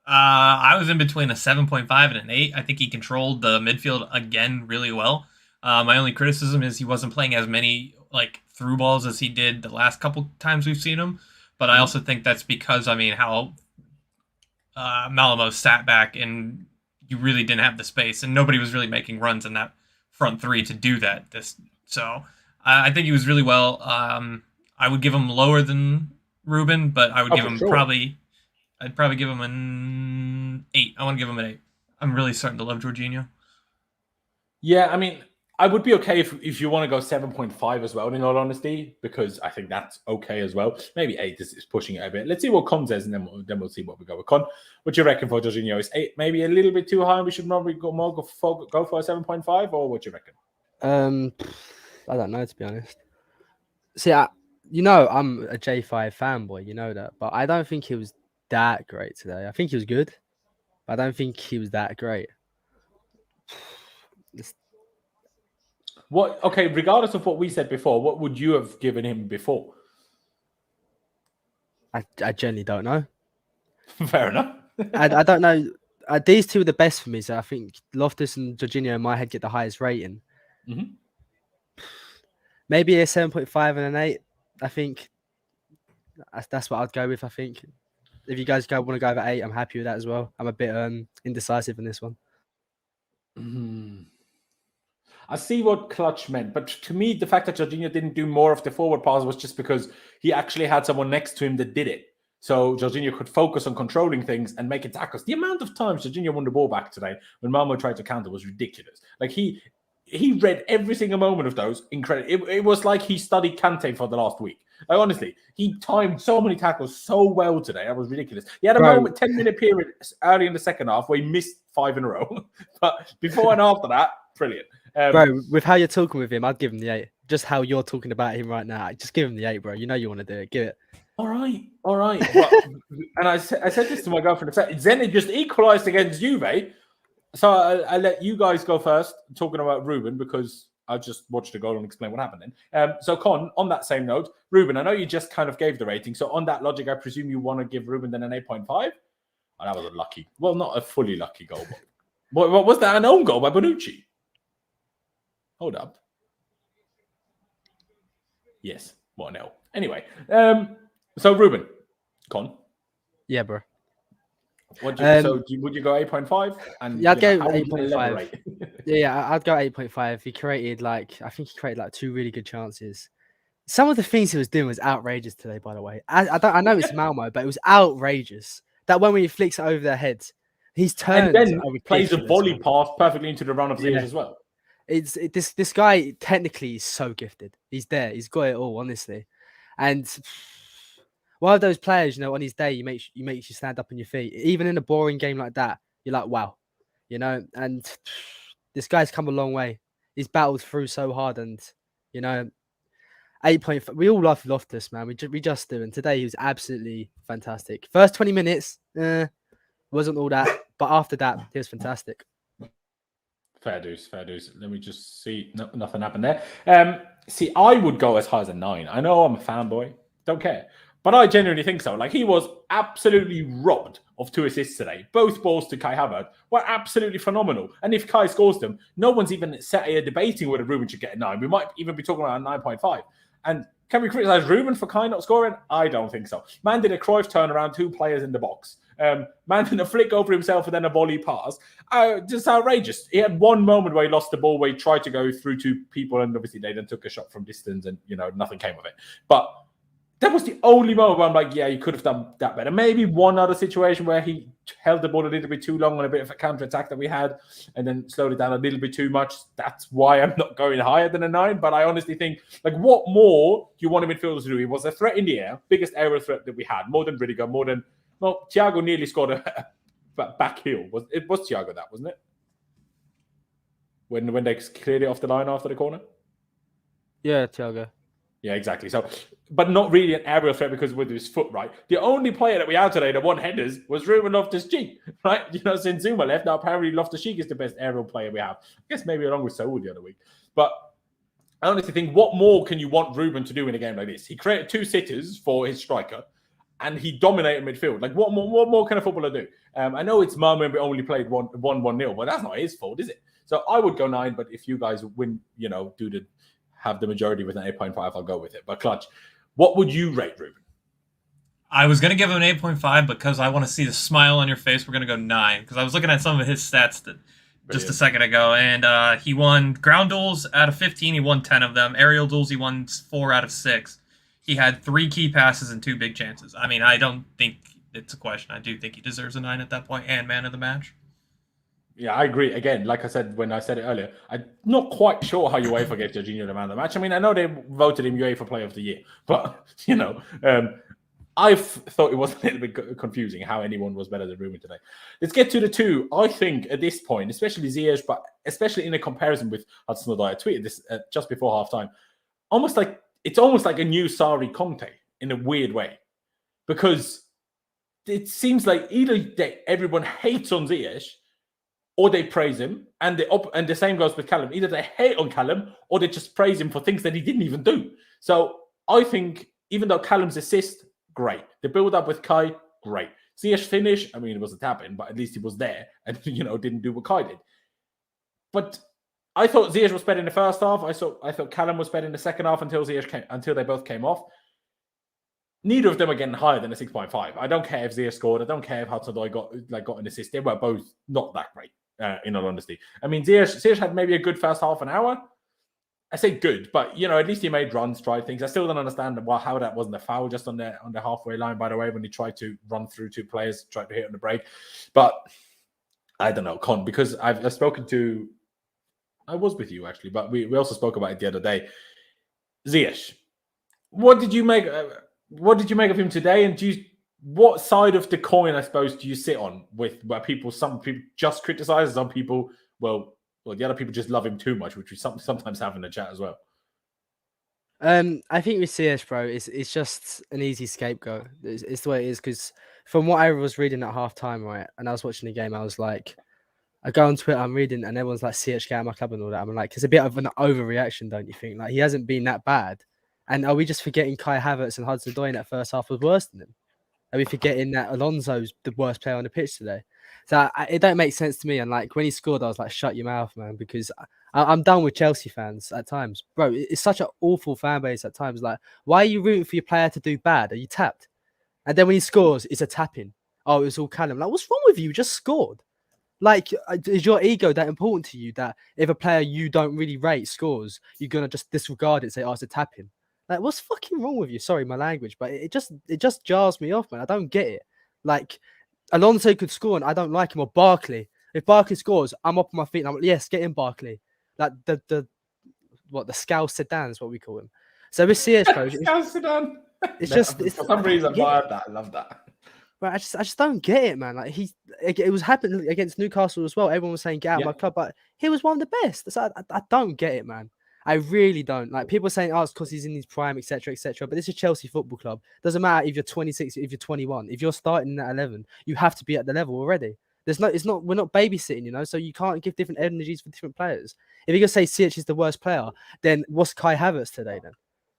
I was in between a 7.5 and an 8. I think he controlled the midfield again really well. My only criticism is he wasn't playing as many through balls as he did the last couple times we've seen him. But I also think that's because, how Malmo sat back and you really didn't have the space, and nobody was really making runs in that front three to do that. So I think he was really well. I would give him lower than Ruben, but I would give him I'd probably give him an 8. I want to give him an 8. I'm really starting to love Jorginho. Yeah, I would be okay if you want to go 7.5 as well, in all honesty, because I think that's okay as well. Maybe 8 is pushing it a bit. Let's see what Con says, and then we'll see what we go with. Con, what do you reckon for Jorginho? Is 8 maybe a little bit too high? We should probably go for a 7.5, or what do you reckon? I don't know, to be honest. See, I'm a J5 fanboy, you know that, but I don't think he was that great today. I think he was good, but I don't think he was that great. What? Okay, regardless of what we said before, what would you have given him before? I genuinely don't know. Fair enough. I don't know. These two are the best for me, so I think Loftus and Jorginho in my head get the highest rating. Mm-hmm. Maybe a 7.5 and an 8. I think that's what I'd go with. I think if you guys want to go over 8, I'm happy with that as well. I'm a bit indecisive in this one. I see what Clutch meant, but to me, the fact that Jorginho didn't do more of the forward pass was just because he actually had someone next to him that did it. So Jorginho could focus on controlling things and making tackles. The amount of times Jorginho won the ball back today when Malmo tried to counter was ridiculous. Like he read every single moment of those. Incredible. It was like he studied Kante for the last week. Like, honestly, he timed so many tackles so well today. That was ridiculous. He had a moment, 10-minute period early in the second half where he missed 5 in a row. But before and after that, brilliant. Bro, with how you're talking with him, I'd give him the 8. Just how you're talking about him right now, just give him the 8, bro. You know you want to do it. Give it. All right. Well, and I said this to my girlfriend. Zenit just equalised against Juve. So I let you guys go first, talking about Ruben, because I just watched the goal and explain what happened then. So, Con, on that same note, Ruben, I know you just kind of gave the rating. So, on that logic, I presume you want to give Ruben then an 8.5? Oh, that was a lucky. Well, not a fully lucky goal. But what was that? An own goal by Bonucci? Hold up. Yes. 1-0. Anyway. So, Ruben. Con. Yeah, bro. Would you go 8.5? And yeah, I'd go 8.5. Yeah, I'd go 8.5. He created I think he created 2 really good chances. Some of the things he was doing was outrageous today, by the way. I know it's Malmo, but it was outrageous. That when he flicks it over their heads, he's turned and then plays a volley pass perfectly into the run of Ziyech as well. This guy technically is so gifted. He's there. He's got it all, honestly. And one of those players, on his day, he makes you stand up on your feet. Even in a boring game like that, you're like, wow, And this guy's come a long way. He's battled through so hard, and 8.5. We all love Loftus, man. We just do. And today he was absolutely fantastic. First 20 minutes, Wasn't all that, but after that, he was fantastic. Fair dues, fair dues. Let me just see. No, nothing happened there. See, I would go as high as a 9. I know I'm a fanboy. Don't care. But I genuinely think so. Like, he was absolutely robbed of 2 assists today. Both balls to Kai Havertz were absolutely phenomenal. And if Kai scores them, no one's even sat here debating whether Ruben should get a 9. We might even be talking about a 9.5. And can we criticize Ruben for Kai not scoring? I don't think so. Man did a Cruyff turnaround, 2 players in the box. Man did a flick over himself and then a volley pass. Just outrageous. He had one moment where he lost the ball, where he tried to go through 2 people, and obviously they then took a shot from distance, and nothing came of it. But that was the only moment where I'm like, yeah, you could have done that better. Maybe one other situation where he held the ball a little bit too long on a bit of a counter-attack that we had, and then slowed it down a little bit too much. That's why I'm not going higher than a 9. But I honestly think, like, what more do you want a midfielder to do? He was a threat in the air, biggest aerial threat that we had, more than Rudiger, more than... Well, Thiago nearly scored a back heel. It was Thiago that, wasn't it? When they cleared it off the line after the corner? Yeah, Thiago. Yeah, exactly. So, but not really an aerial threat because with his foot, right? The only player that we had today that won headers was Ruben Loftus-Cheek, right? Since Zuma left, now apparently Loftus-Cheek is the best aerial player we have. I guess maybe along with Saul the other week. But I honestly think, what more can you want Ruben to do in a game like this? He created 2 sitters for his striker, and he dominated midfield. Like, what more can a footballer do? I know it's Malmo and we only played 1-0, but that's not his fault, is it? So I would go 9, but if you guys win, have the majority with an 8.5, I'll go with it. But Clutch, what would you rate Ruben? I was going to give him an 8.5 because I want to see the smile on your face. We're going to go 9 because I was looking at some of his stats just a second ago, and he won ground duels out of 15. He won 10 of them. Aerial duels, he won 4 out of 6. He had 3 key passes and 2 big chances. I mean, I don't think it's a question. I do think he deserves a 9 at that point and man of the match. Yeah, I agree. Again, like I said when I said it earlier, I'm not quite sure how UEFA gave Jorginho the man of the match. I mean, I know they voted him UEFA Player of the Year, but, I thought it was a little bit confusing how anyone was better than Ruben today. Let's get to the 2. I think at this point, especially Ziyech, but especially in a comparison with Hudson-Odoi, I tweeted this just before halftime, it's almost like a new Sarri Conte in a weird way, because it seems like either everyone hates on Ziyech or they praise him, and the same goes with Callum. Either they hate on Callum or they just praise him for things that he didn't even do. So I think even though Callum's assist, great. The build-up with Kai, great. Ziyech finish, I mean, it was a tap-in, but at least he was there and, didn't do what Kai did. But I thought Ziyech was better in the first half. I thought Callum was better in the second half until they both came off. Neither of them are getting higher than a 6.5. I don't care if Ziyech scored. I don't care if Hudson-Odoi got an assist. They were both not that great, in all honesty. I mean, Ziyech had maybe a good first half an hour. I say good, but at least he made runs, tried things. I still don't understand how that wasn't a foul just on the halfway line, by the way, when he tried to run through 2 players, tried to hit on the break. But I don't know, Con, because I've spoken to... I was with you, actually, but we also spoke about it the other day. Ziyech, what did you make of him today? And what side of the coin, I suppose, do you sit on where some people just criticize, some people, well, the other people just love him too much, which we sometimes have in the chat as well. I think with Ziyech, bro, it's just an easy scapegoat. It's the way it is, because from what I was reading at halftime, right, and I was watching the game, I was like, I go on Twitter, I'm reading, and everyone's like, Ziyech, get out of my club and all that. I'm like, it's a bit of an overreaction, don't you think? Like, he hasn't been that bad. And are we just forgetting Kai Havertz and Hudson-Odoi in that first half was worse than him? Are we forgetting that Alonso's the worst player on the pitch today? So it don't make sense to me. And like when he scored, I was like, shut your mouth, man, because I'm done with Chelsea fans at times. Bro, it's such an awful fan base at times. Like, why are you rooting for your player to do bad? Are you tapped? And then when he scores, it's a tap-in. Oh, it was all Callum. Like, what's wrong with you? You just scored. Like, is your ego that important to you that if a player you don't really rate scores, you're going to just disregard it and say, oh, it's a tap-in? Like, what's fucking wrong with you? Sorry, my language, but it just jars me off, man. I don't get it. Like, Alonso could score and I don't like him, or Barkley. If Barkley scores, I'm up on my feet and I'm like, yes, get in Barkley. Like the Scouse Sedan is what we call him. So with Ziyech, bro, Scouse Sedan. For some reason I heard that. I love that. But I just don't get it, man. Like it was happening against Newcastle as well. Everyone was saying get out of my club, but he was one of the best. So I don't get it, man. I really don't. Like people saying, "Oh, it's because he's in his prime, etc., etc." But this is Chelsea Football Club. Doesn't matter if you're 26, if you're 21. If you're starting at 11, you have to be at the level already. It's not. We're not babysitting, you know. So you can't give different energies for different players. If you're gonna say Ziyech is the worst player, then what's Kai Havertz today then?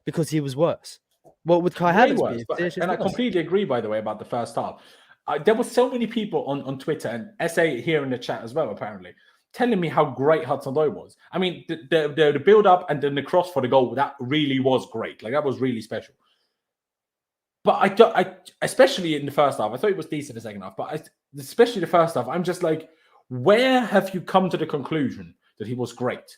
Because he was worse. What would Kai Way Havertz worse. be? But, and I completely agree, by the way, about the first half. There were so many people on Twitter and SA here in the chat as well, apparently, telling me how great Hudson-Odoi was. I mean, the build-up and then the cross for the goal, that really was great. Like, that was really special. But I especially in the first half, I thought it was decent in the second half, but especially the first half, I'm just like, where have you come to the conclusion that he was great?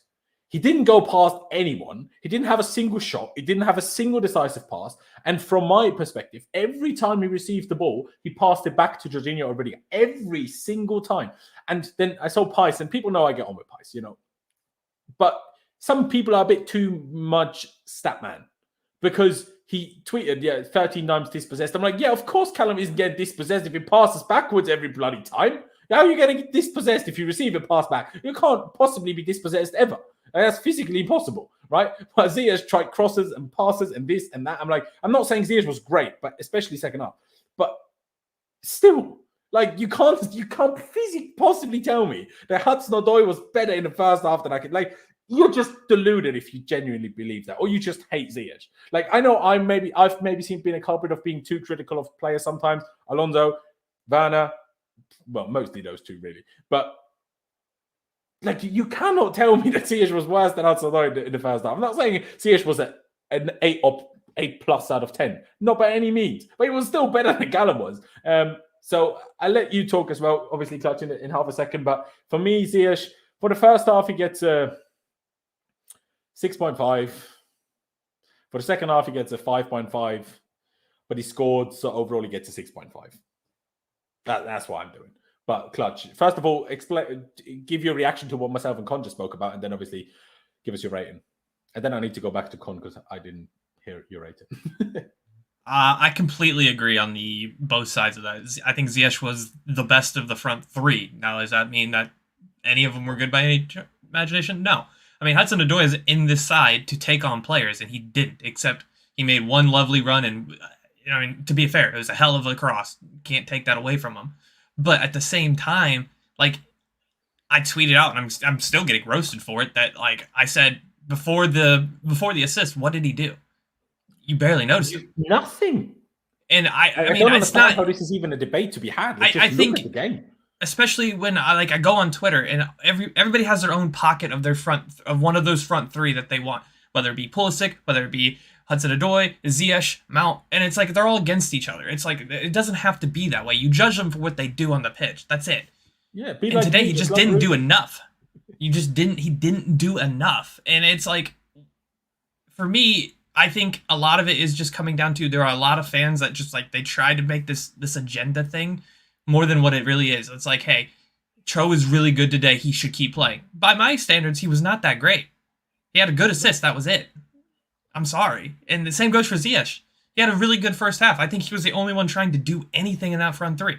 He didn't go past anyone. He didn't have a single shot. He didn't have a single decisive pass. And from my perspective, every time he received the ball, he passed it back to Jorginho already. Every single time. And then I saw Pice, and people know I get on with Pice, you know. But some people are a bit too much stat man because he tweeted, 13 times dispossessed. I'm like, yeah, of course Callum isn't getting dispossessed if he passes backwards every bloody time. How are you going to get dispossessed if you receive a pass back? You can't possibly be dispossessed ever. That's physically impossible, right? But Ziyech tried crosses and passes and this and that. I'm like, I'm not saying Ziyech was great, but especially second half. But still, like, you can't physically possibly tell me that Hudson-Odoi was better in the first half than I could. Like, you're just deluded if you genuinely believe that, or you just hate Ziyech. Like, I know I've maybe been a culprit of being too critical of players sometimes. Alonso, Werner, well, mostly those two really, but. Like, you cannot tell me that Ziyech was worse than Hudson-Odoi in the first half. I'm not saying Ziyech was an 8 plus out of 10. Not by any means. But it was still better than Callum was. So I'll let you talk as well, obviously touching it in half a second. But for me, Ziyech, for the first half, he gets a 6.5. For the second half, he gets a 5.5. But he scored, so overall he gets a 6.5. That's what I'm doing. But Clutch, first of all, give your reaction to what myself and Con just spoke about, and then obviously give us your rating. And then I need to go back to Con because I didn't hear your rating. I completely agree on both sides of that. I think Ziyech was the best of the front three. Now, does that mean that any of them were good by any imagination? No. I mean, Hudson-Odoi is in this side to take on players, and he didn't, except he made one lovely run. And, I mean, to be fair, it was a hell of a cross. Can't take that away from him. But at the same time, like, I tweeted out, and I'm still getting roasted for it, that, like, I said before the assist, what did he do? You barely noticed it. Nothing. And I mean, don't it's understand not how this is even a debate to be had. I think look at the game. Especially when I go on Twitter, and everybody has their own pocket of of one of those front three that they want, whether it be Pulisic, whether it be Hudson-Odoi, Ziyech, Mount, and it's like they're all against each other. It's like it doesn't have to be that way. You judge them for what they do on the pitch. That's it. Yeah, and like today he just didn't do enough. He didn't do enough. And it's like, for me, I think a lot of it is just coming down to there are a lot of fans that just like they try to make this agenda thing more than what it really is. It's like, hey, Cho is really good today. He should keep playing. By my standards, he was not that great. He had a good assist. That was it. I'm sorry. And the same goes for Ziyech. He had a really good first half. I think he was the only one trying to do anything in that front three.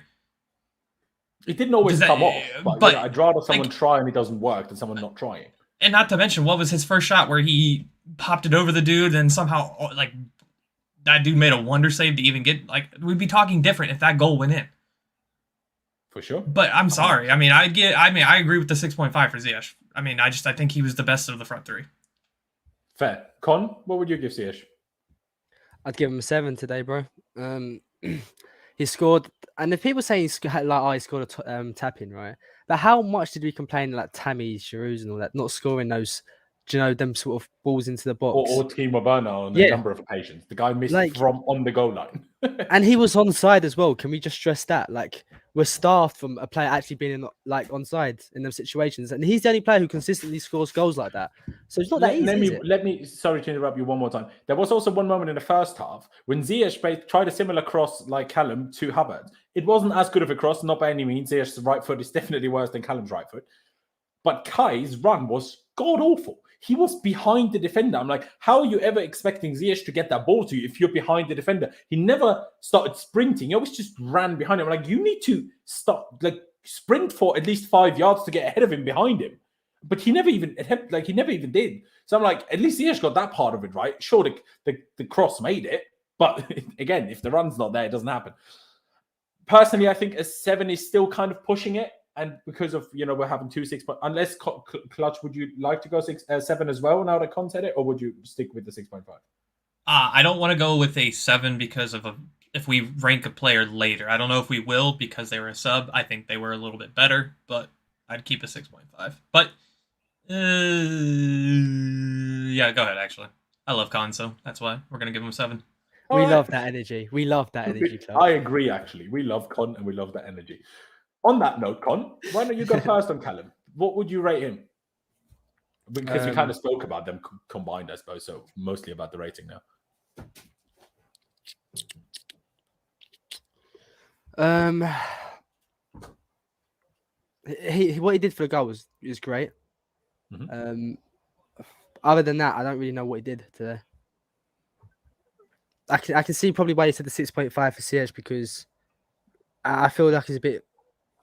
It didn't always come off. But you know, I'd rather someone like, try and it doesn't work than someone not trying. And not to mention, what was his first shot where he popped it over the dude and somehow, like, that dude made a wonder save to even get, like, we'd be talking different if that goal went in. For sure. But I'm sorry. I mean, I agree with the 6.5 for Ziyech. I mean, I think he was the best of the front three. Fair. Con, what would you give Ziyech? I'd give him a 7 today, bro. He scored, and if people say he scored a tap in, right? But how much did we complain like Tammy, Giroud, and all that not scoring those, them sort of balls into the box? Or Timo Werner on a number of occasions. The guy missed from on the goal line. And he was onside as well. Can we just stress that? Like, we're starved from a player actually being onside in those situations, and he's the only player who consistently scores goals like that. So it's not that easy. Let me. Sorry to interrupt you one more time. There was also one moment in the first half when Ziyech tried a similar cross like Callum to Hubbard. It wasn't as good of a cross, not by any means. Ziyech's right foot is definitely worse than Callum's right foot, but Kai's run was god awful. He was behind the defender. I'm like, how are you ever expecting Ziyech to get that ball to you if you're behind the defender? He never started sprinting. He always just ran behind him. I'm like, you need to stop, like, sprint for at least 5 yards to get ahead of him behind him. but he never even attempted, like he never even did. So I'm like, at least Ziyech got that part of it right. Sure, the cross made it, but again, if the run's not there, it doesn't happen. Personally, I think a 7 is still kind of pushing it, and because of we're having 2 6, but unless Clutch, would you like to go 7 as well now that Con said it, or would you stick with the 6.5? I don't want to go with a 7 because of if we rank a player later. I don't know if we will because they were a sub. I think they were a little bit better, but I'd keep a 6.5. But yeah, go ahead. Actually, I love Con, so that's why we're gonna give him a 7. We love that energy. We love that energy. Club. I agree. Actually, we love Con and we love that energy. On that note, Con, why don't you go first on Callum? What would you rate him? Because we kind of spoke about them combined, I suppose. So mostly about the rating now. What he did for the goal was great. Mm-hmm. Other than that, I don't really know what he did today. I can see probably why he said the 6.5 for Ziyech, because I feel like it's a bit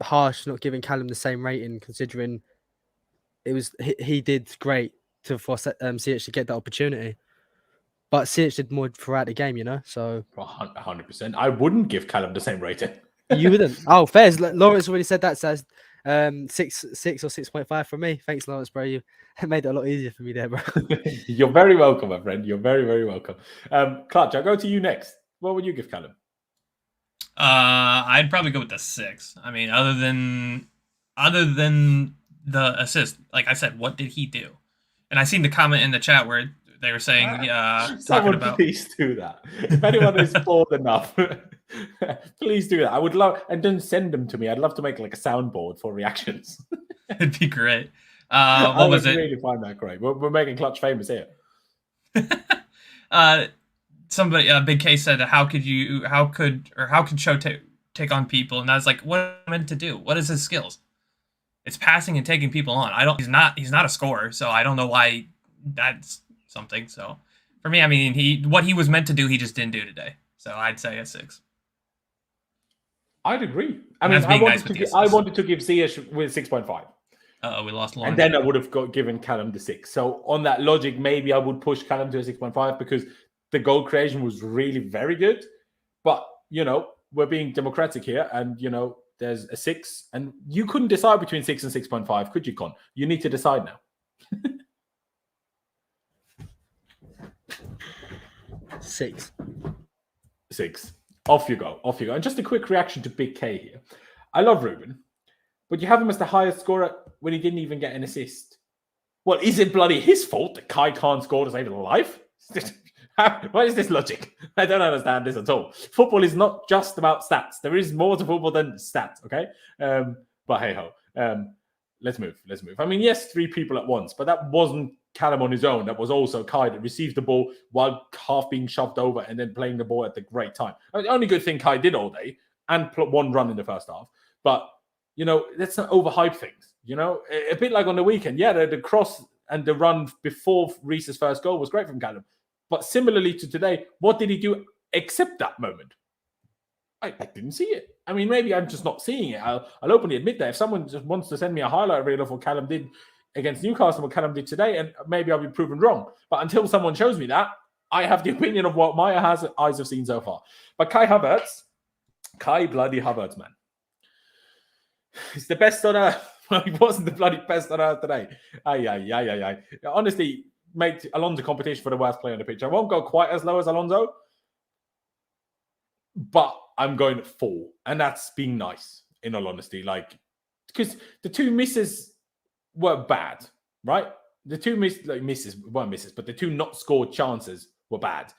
harsh not giving Callum the same rating, considering it was he did great to force Ziyech to get that opportunity. But Ziyech did more throughout the game, so 100%. I wouldn't give Callum the same rating. You wouldn't? Oh, fair. Laurenz already said that, says 6 or 6.5 from me. Thanks, Laurenz, bro. You made it a lot easier for me there, bro. You're very welcome, my friend. You're very, very welcome. Clutch, I'll go to you next. What would you give Callum? I'd probably go with the 6. I mean, other than the assist, like I said, what did he do? And I seen the comment in the chat where they were saying, talking about. Please do that. If anyone is bored enough, please do that. I would love, and don't send them to me. I'd love to make like a soundboard for reactions. It'd be great. What was it? I really find that great. We're making Clutch famous here. Somebody, Big K said, how could Cho take on people? And I was like, what am I meant to do? What is his skills? It's passing and taking people on. He's not a scorer, so I don't know why that's something. So for me, I mean, what he was meant to do, he just didn't do today. So I'd say a 6. I'd agree. I mean, I wanted to give Ziyech with 6.5. We lost long. And then I would have given Callum the 6. So on that logic, maybe I would push Callum to a 6.5 because the goal creation was really very good. But, we're being democratic here, and, there's a 6. And you couldn't decide between 6 and 6.5, could you, Con? You need to decide now. 6. 6. Off you go. And just a quick reaction to Big K here. I love Ruben, but you have him as the highest scorer when he didn't even get an assist. Well, is it bloody his fault that Kai can't score to save his life? What is this logic? I don't understand this at all. Football is not just about stats. There is more to football than stats, okay? But hey-ho. Let's move. I mean, yes, 3 people at once, but that wasn't Callum on his own. That was also Kai that received the ball while half being shoved over and then playing the ball at the great time. The only good thing Kai did all day, and put 1 run in the first half. But, let's not overhype things. A bit like on the weekend. Yeah, the cross and the run before Reese's first goal was great from Callum. But similarly to today, what did he do except that moment? I didn't see it. I mean, maybe I'm just not seeing it. I'll openly admit that. If someone just wants to send me a highlight reel of what Callum did against Newcastle, what Callum did today, and maybe I'll be proven wrong. But until someone shows me that, I have the opinion of what my eyes have seen so far. But Kai bloody Havertz, man. He's the best on earth. He wasn't the bloody best on earth today. Aye. Honestly, made Alonso competition for the worst player on the pitch. I won't go quite as low as Alonso, but I'm going at 4. And that's being nice, in all honesty. Because the 2 misses were bad, right? The 2 misses weren't misses, but the 2 not scored chances were bad.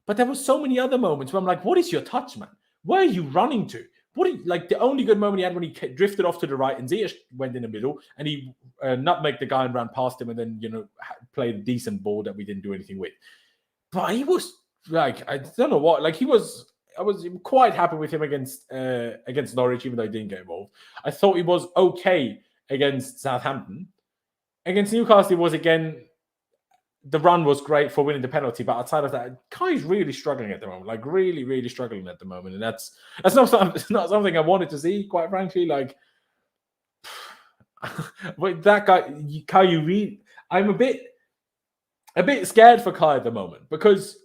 But there were so many other moments where I'm like, what is your touch, man? Where are you running to? The only good moment he had when he drifted off to the right and Ziyech went in the middle and he nutmegged the guy and ran past him and then, played a decent ball that we didn't do anything with. But he was I don't know what, I was quite happy with him against Norwich, even though he didn't get involved. I thought he was okay against Southampton. Against Newcastle, it was again, the run was great for winning the penalty, but outside of that, Kai's really struggling at the moment, really, really struggling at the moment. And that's not something I wanted to see, quite frankly. But that guy, Kai, you read. I'm a bit scared for Kai at the moment because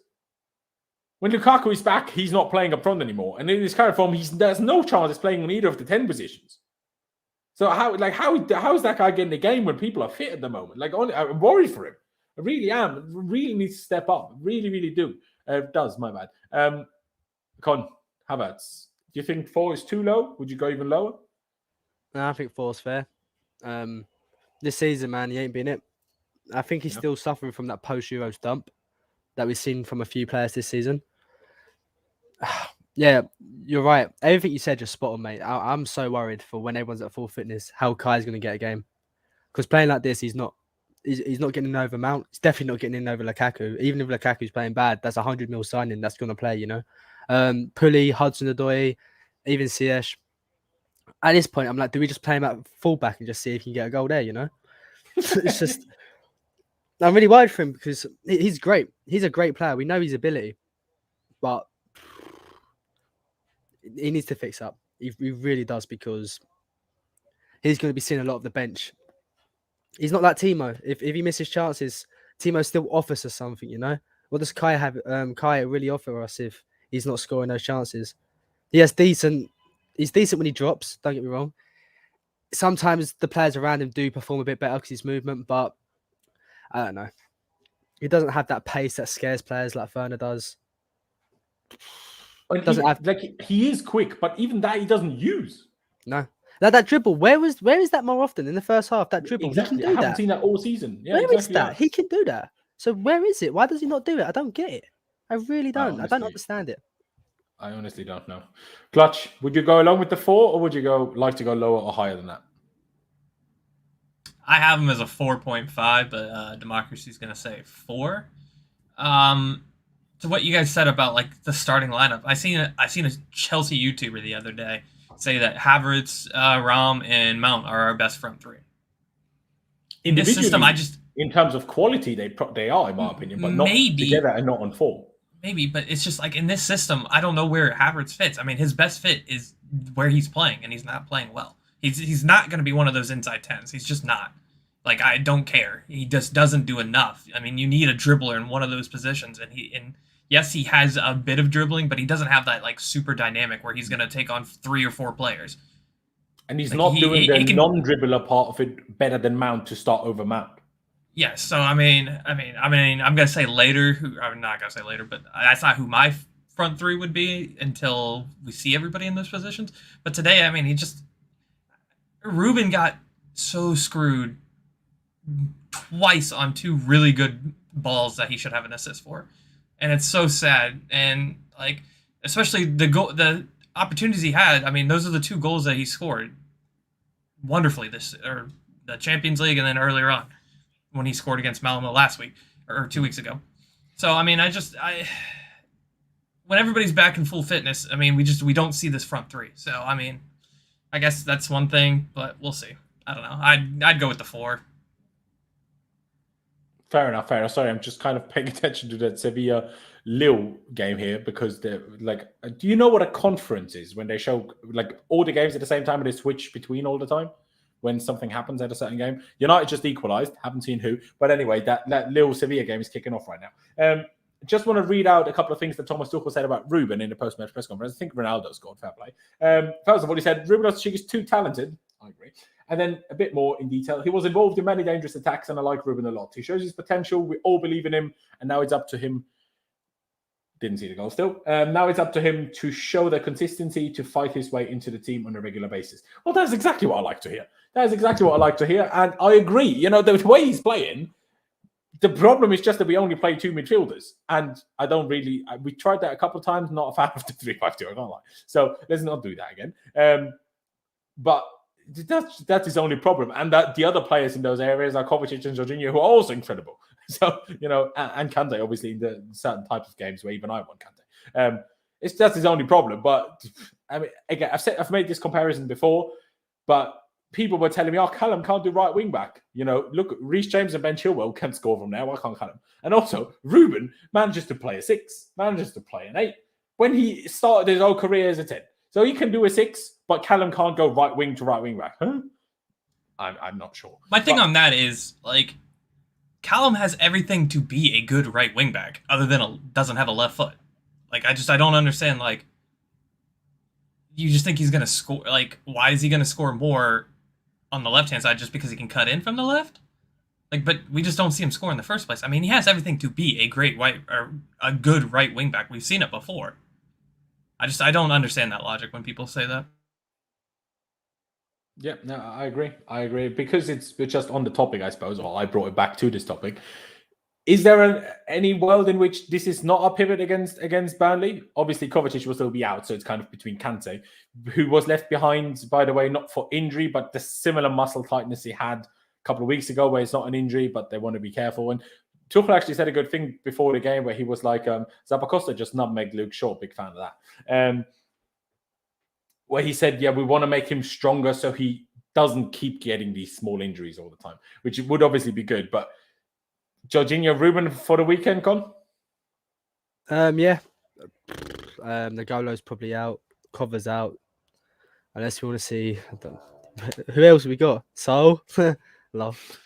when Lukaku is back, he's not playing up front anymore, and in his current form, there's no chance he's playing in either of the 10 positions. So how is that guy getting the game when people are fit at the moment? Like, I'm worried for him. I really am. Really needs to step up. Really, really do. It does. My bad. Con Havertz. Do you think 4 is too low? Would you go even lower? No, I think 4's fair. This season, man, he ain't been it. I think he's still suffering from that post-Euro stump that we've seen from a few players this season. Yeah, you're right. Everything you said, just spot on, mate. I'm so worried for when everyone's at full fitness, how Kai's going to get a game. Because playing like this, he's not getting in over Mount. He's definitely not getting in over Lukaku. Even if Lukaku's playing bad, that's 100 mil signing that's going to play, you know. Pully, Hudson-Odoi, even Ziyech. At this point, I'm like, do we just play him at fullback and just see if he can get a goal there, you know? It's just... I'm really worried for him because he's great. He's a great player. We know his ability. But he needs to fix up. He really does, because he's going to be seeing a lot of the bench. He's not like Timo. If he misses chances, Timo still offers us something, you know? What does Kai have? Kai really offer us if he's not scoring those chances? He's decent when he drops, don't get me wrong. Sometimes the players around him do perform a bit better because his movement, but I don't know. He doesn't have that pace that scares players like Werner does. He is quick, but even that he doesn't use. No. That dribble, where is that more often in the first half? That dribble, exactly. He can do I haven't seen that all season. Yeah, where is that? He can do that. So where is it? Why does he not do it? I don't get it. I really don't. I don't understand it. I honestly don't know. Clutch, would you go along with the 4, or would you like to go lower or higher than that? I have him as a 4.5, but Democracy's going to say 4. So what you guys said about like the starting lineup, I seen a Chelsea YouTuber the other day say that Havertz, Ram, and Mount are our best front 3. In this system, in terms of quality, they are, in my opinion, but not together and not on 4. Maybe, but it's just like in this system, I don't know where Havertz fits. I mean, his best fit is where he's playing, and he's not playing well. He's not going to be one of those inside 10s. He's just not. Like, I don't care. He just doesn't do enough. I mean, you need a dribbler in one of those positions, and yes, he has a bit of dribbling, but he doesn't have that like super dynamic where he's going to take on 3 or 4 players. And he's not doing the non-dribbler part of it better than Mount to start over Mount. Yes, so I'm gonna say later. I'm not gonna say later, but that's not who my front 3 would be until we see everybody in those positions. But today, I mean, Ruben got so screwed twice on 2 really good balls that he should have an assist for, and it's so sad. And like, especially the opportunities he had. I mean, those are the 2 goals that he scored wonderfully the Champions League, and then earlier on when he scored against Malmo last week or 2 weeks ago. So I mean, when everybody's back in full fitness, I mean, we don't see this front 3. So I mean, I guess that's one thing, but we'll see. I don't know. I'd go with the 4. Fair enough. Sorry, I'm just kind of paying attention to that Sevilla-Lille game here because they're like, do you know what a conference is when they show like all the games at the same time and they switch between all the time when something happens at a certain game? United just equalised. Haven't seen who, but anyway, that Lille-Sevilla game is kicking off right now. Just want to read out a couple of things that Thomas Tuchel said about Ruben in the post-match press conference. I think Ronaldo scored, fair play. First of all, he said Ruben Loftus-Cheek is too talented. I agree. And then a bit more in detail. He was involved in many dangerous attacks, and I like Ruben a lot. He shows his potential. We all believe in him, and now it's up to him. Didn't see the goal still. Now it's up to him to show the consistency to fight his way into the team on a regular basis. Well, that's exactly what I like to hear. And I agree. You know, the way he's playing, the problem is just that we only play 2 midfielders. And I don't really... we tried that a couple of times, not a fan of the 3-5-2, I can't lie. So let's not do that again. But that's his only problem. And that the other players in those areas are Kovacic and Jorginho, who are also incredible. So, you know, and Kante, obviously, in the certain types of games where even I want Kante. That's his only problem. But, I mean, again, I've made this comparison before, but people were telling me, Callum can't do right wing back. You know, look, Reece James and Ben Chilwell can score from there. Why can't Callum? And also, Ruben manages to play a 6, manages to play an 8 when he started his whole career as a 10. So he can do a 6, but Callum can't go right wing to right wing back. Huh? I'm not sure. My thing on that is, like, Callum has everything to be a good right wing back, other than doesn't have a left foot. Like, I don't understand. Like, you just think he's gonna score? Like, why is he gonna score more on the left hand side just because he can cut in from the left? Like, but we just don't see him score in the first place. I mean, he has everything to be a great a good right wing back. We've seen it before. I don't understand that logic when people say that. Yeah, no, I agree. Because it's just on the topic, I suppose, or I brought it back to this topic. Is there any world in which this is not a pivot against Burnley? Obviously, Kovacic will still be out, so it's kind of between Kante, who was left behind, by the way, not for injury, but the similar muscle tightness he had a couple of weeks ago, where it's not an injury, but they want to be careful. And Tuchel actually said a good thing before the game, where he was like, Zappacosta just nutmegged Luke Shaw, big fan of that. Where he said, yeah, we want to make him stronger so he doesn't keep getting these small injuries all the time, which would obviously be good. But Jorginho, Ruben for the weekend, Con? Yeah. Nagolo's probably out. Cover's out. Unless we want to see... Who else we got? So, love.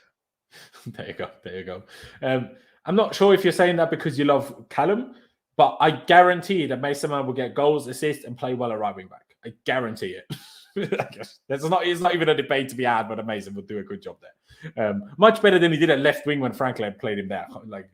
There you go. I'm not sure if you're saying that because you love Callum, but I guarantee that Mason Mount will get goals, assists, and play well at right wing back. I guarantee it. It's not even a debate to be had, but Mason will do a good job there. Much better than he did at left wing when Franklin played him there. Like,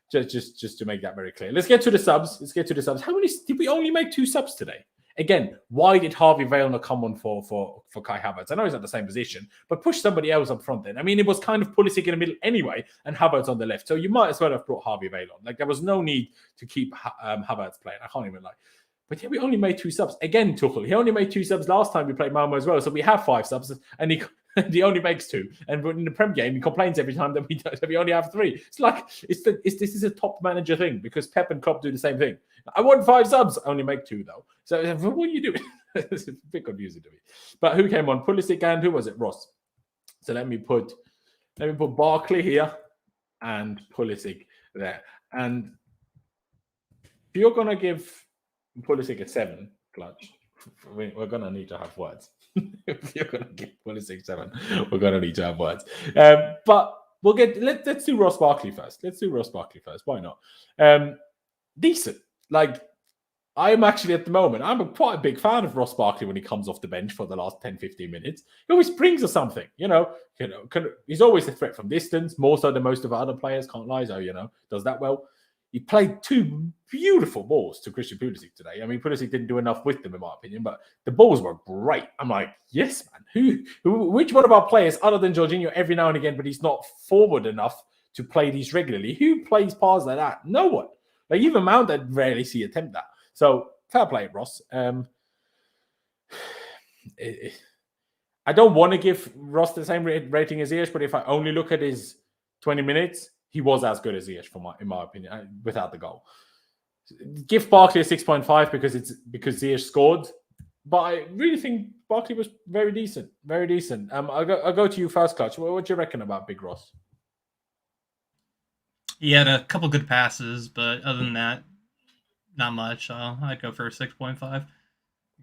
just to make that very clear. Let's get to the subs. How many did we only make 2 subs today? Again, why did Harvey Vale not come on for Kai Havertz? I know he's at the same position, but push somebody else up front then. I mean, it was kind of Pulisic in the middle anyway, and Havertz on the left. So you might as well have brought Harvey Vale on. Like, there was no need to keep Havertz playing. I can't even lie. But yeah, we only made 2 subs. Again, Tuchel, he only made 2 subs last time we played Malmo as well. So we have 5 subs, and he only makes 2. And in the Prem game, he complains every time that we only have 3. It's like, this is a top manager thing, because Pep and Klopp do the same thing. I want 5 subs, I only make 2 though. So what are you doing? It's a bit confusing to me. But who came on? Pulisic and who was it? Ross. So let me put Barkley here and Pulisic there. And if you're gonna give Pulisic a 7, Clutch, we're gonna need to have words. If you're gonna give Pulisic 7, we're gonna need to have words. But we'll let's do Ross Barkley first. Why not? Decent. Like, I'm actually at the moment, I'm quite a big fan of Ross Barkley when he comes off the bench for the last 10-15 minutes. He always brings us something, he's always a threat from distance, more so than most of our other players, can't lie, so, does that well. He played 2 beautiful balls to Christian Pulisic today. I mean, Pulisic didn't do enough with them, in my opinion, but the balls were great. I'm like, yes, man. Which one of our players, other than Jorginho, every now and again, but he's not forward enough to play these regularly? Who plays passes like that? No one. Like, even Mount, I'd rarely see attempt that. So, fair play, Ross. I don't want to give Ross the same rating as Ziyech, but if I only look at his 20 minutes, he was as good as Ziyech, in my opinion, without the goal. Give Barkley a 6.5 because Ziyech scored, but I really think Barkley was very decent. I'll go to you first, Clutch. What do you reckon about Big Ross? He had a couple good passes, but other than that, not much. I'd go for a 6.5. I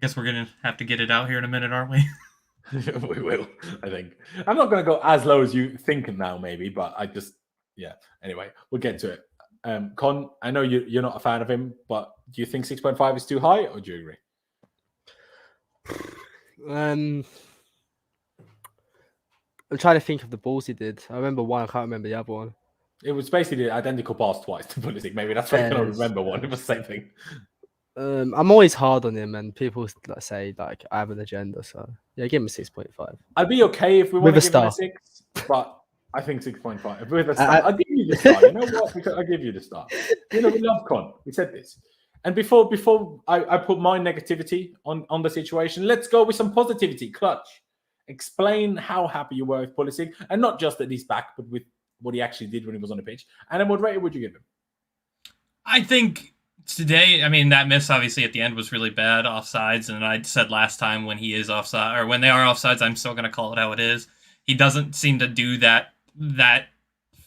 guess we're going to have to get it out here in a minute, aren't we? We will, I think. I'm not going to go as low as you think now, maybe, but yeah. Anyway, we'll get to it. Con, I know you're not a fan of him, but do you think 6.5 is too high, or do you agree? I'm trying to think of the balls he did. I remember one. I can't remember the other one. It was basically the identical pass twice to Pulisic. Maybe that's why I cannot remember one. It was the same thing. I'm always hard on him, and people say I have an agenda. So yeah, give him a 6.5. I'd be okay if we want to give him a 6, but I think 6.5 with a star. I'll give you the star. You know what? Because I'll give you the star. We love Con. We said this. And before I put my negativity on the situation, let's go with some positivity. Clutch, explain how happy you were with Pulisic, and not just that he's back, but with what he actually did when he was on the pitch. And then what rating would you give him? I think today, I mean, that miss obviously at the end was really bad, offsides. And I said last time when he is offside, or when they are offsides, I'm still going to call it how it is. He doesn't seem to do that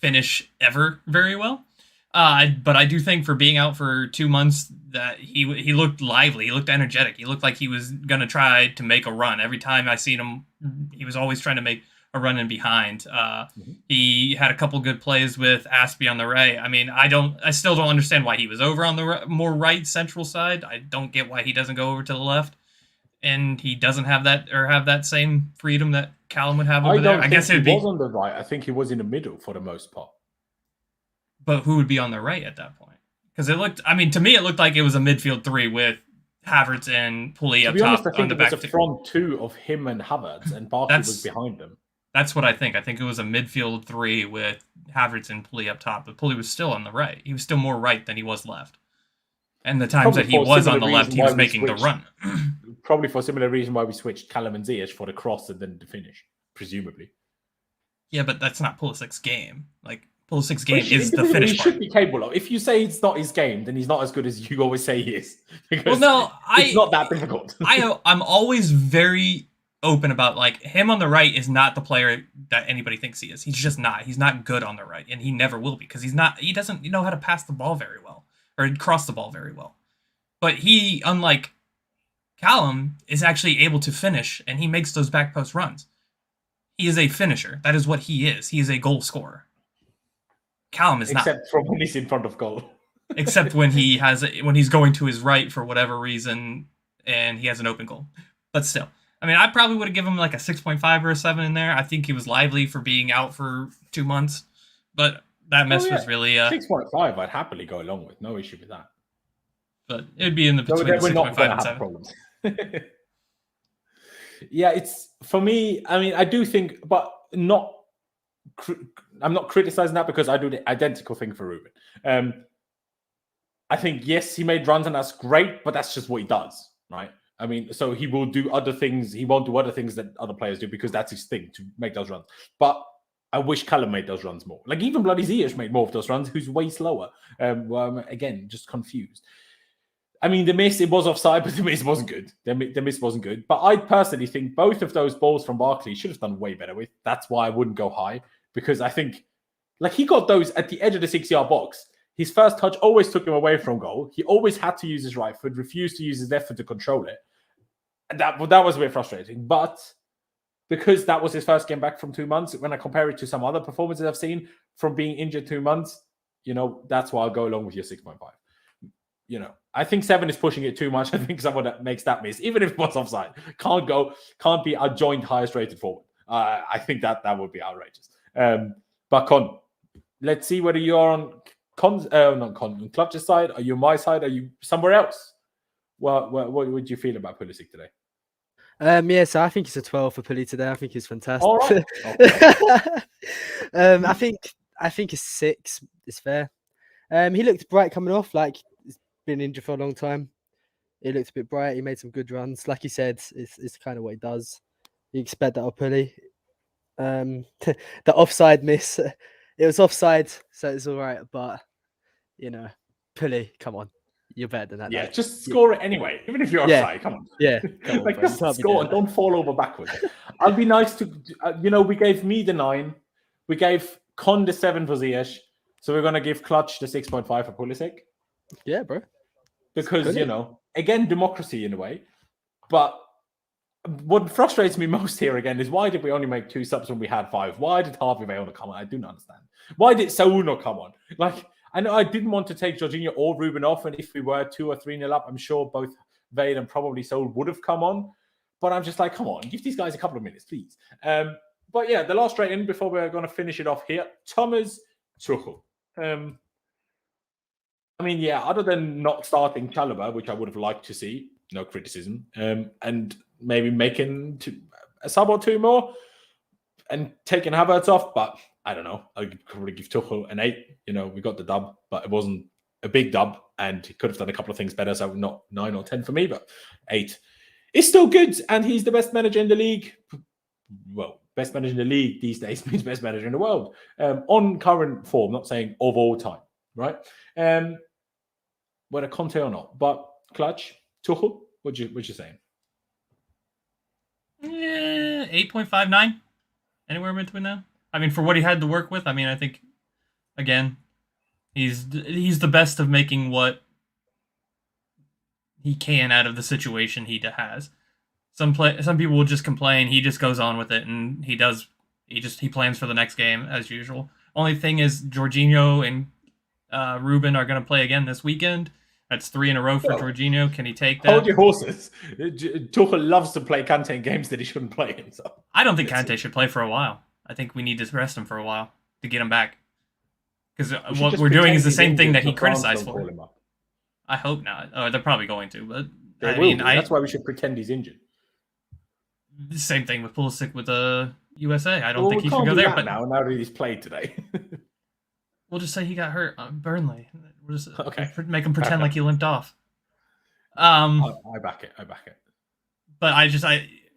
finish ever very well. But I do think for being out for 2 months that he looked lively. He looked energetic. He looked like he was going to try to make a run. Every time I seen him, he was always trying to make run in behind. He had a couple good plays with Aspie on the right. I mean, I still don't understand why he was over on the more right central side. I don't get why he doesn't go over to the left, and he doesn't have that same freedom that Callum would have over there. I guess he was on the right. I think he was in the middle for the most part. But who would be on the right at that point? Because to me, it looked like it was a midfield three with Havertz and Pulley up top. To be honest, I think it was a front two of him and Havertz, and Barkley was behind them. That's what I think. I think it was a midfield three with Havertz and Pulley up top, but Pulley was still on the right. He was still more right than he was left. And the times that he was on the left, he was making the run. Probably for a similar reason why we switched Callum and Ziyech for the cross and then the finish, presumably. Yeah, but that's not Pulisic's game. Like, Pulisic's game is the finish part. He should be capable of. If you say it's not his game, then he's not as good as you always say he is. Well, no, it's not that difficult. I'm always very open about, like, him on the right is not the player that anybody thinks he is. He's just not. He's not good on the right, and he never will be, because he doesn't know how to pass the ball very well or cross the ball very well. But he, unlike Callum, is actually able to finish, and he makes those back post runs. He is a finisher. That is what he is. He is a goal scorer. Callum is not. Except from when he's in front of goal. Except when he's going to his right for whatever reason, and he has an open goal. But still, I mean, I probably would have given him like a 6.5 or a 7 in there. I think he was lively for being out for 2 months, but that mess was really 6.5. I'd happily go along with. No issue with that. But it'd be in the between 6.5 and 7. Problems. Yeah, it's for me. I mean, I do think, but not. I'm not criticizing that because I do the identical thing for Ruben. I think, yes, he made runs and that's great, but that's just what he does, right? I mean, so he will do other things. He won't do other things that other players do because that's his thing, to make those runs. But I wish Callum made those runs more. Like, even bloody Ziyech made more of those runs, who's way slower. Again, just confused. I mean, the miss, it was offside, but the miss wasn't good. The miss wasn't good. But I personally think both of those balls from Barkley should have done way better with. That's why I wouldn't go high, because I think, like, he got those at the edge of the 6-yard box. His first touch always took him away from goal. He always had to use his right foot, refused to use his left foot to control it. And that was a bit frustrating. But because that was his first game back from 2 months, when I compare it to some other performances I've seen from being injured 2 months, that's why I'll go along with your 6.5. I think 7 is pushing it too much. I think someone that makes that miss, even if it was offside, can't be our joint highest rated forward. I think that would be outrageous. But Con, let's see whether you're on Clutch's side. Are you on my side? Are you somewhere else? What would you feel about Pulisic today? Yeah, so I think it's a 12 for Pulisic today. I think he's fantastic. All right. Okay. I think a 6 is fair. He looked bright coming off, like he's been injured for a long time. He looked a bit bright. He made some good runs. Like you said, it's kind of what he does. You expect that of Pulisic. The offside miss, it was offside, so it's all right. But Pulisic, come on, you're better than that. Yeah, just score it anyway, even if you're offside. Come on, yeah, like, just score and don't fall over backwards. I'd be nice to, we gave me the 9, we gave Con the 7 for Ziyech, so we're gonna give Clutch the 6.5 for Pulisic. Yeah, bro. Because again, democracy in a way, but. What frustrates me most here again is, why did we only make 2 subs when we had 5? Why did Harvey Vale come on? I do not understand. Why did Saul not come on? Like, I know I didn't want to take Jorginho or Ruben off, and if we were 2 or 3-0 up, I'm sure both Vale and probably Saul would have come on. But I'm just like, come on, give these guys a couple of minutes, please. But yeah, the last straight in before we're going to finish it off here, Thomas Tuchel. I mean, yeah, other than not starting Chalobah, which I would have liked to see, no criticism, and maybe making a sub or 2 more and taking Havertz off, but I don't know. I'd probably give Tuchel an 8. We got the dub, but it wasn't a big dub, and he could have done a couple of things better, so not 9 or 10 for me, but 8. It's still good, and he's the best manager in the league. Well, best manager in the league these days means best manager in the world. On current form, not saying of all time, right? Whether Conte or not, but Clutch, Tuchel, what you saying? 8.59, anywhere in between now. I mean, for what he had to work with, I mean, I think, again, he's the best of making what he can out of the situation he has. Some people will just complain. He just goes on with it, and he does He plans for the next game as usual. Only thing is, Jorginho and Ruben are going to play again this weekend. That's 3 in a row for Jorginho. Can he take that? Hold your horses. Tuchel loves to play Kante in games that he shouldn't play in. So I don't think Kante should play for a while. I think we need to rest him for a while to get him back. Because what we're doing is the same thing that he criticized for. I hope not. Oh, they're probably going to, but that's why we should pretend he's injured. Same thing with Pulisic with the USA. I don't think he should go there. But now that he's played today, we'll just say he got hurt on Burnley. We'll just make him pretend like he limped off. I back it. But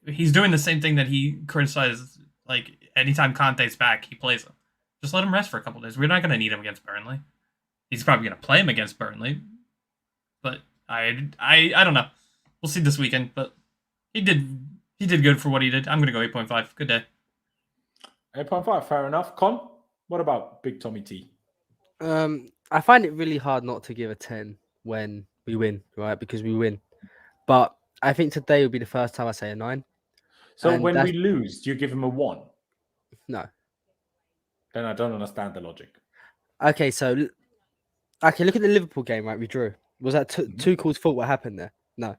he's doing the same thing that he criticizes. Like anytime Conte's back, he plays him. Just let him rest for a couple of days. We're not going to need him against Burnley. He's probably going to play him against Burnley, but I don't know. We'll see this weekend. But he did good for what he did. I'm going to go 8.5. Good day. 8.5, fair enough. Con, what about Big Tommy T? I find it really hard not to give a 10 when we win, right? Because we win. But I think today will be the first time I say a 9. So when we lose, do you give him a 1? No. Then I don't understand the logic. Okay, so look at the Liverpool game, right? We drew. Was that Tuchel's fault? What happened there? No.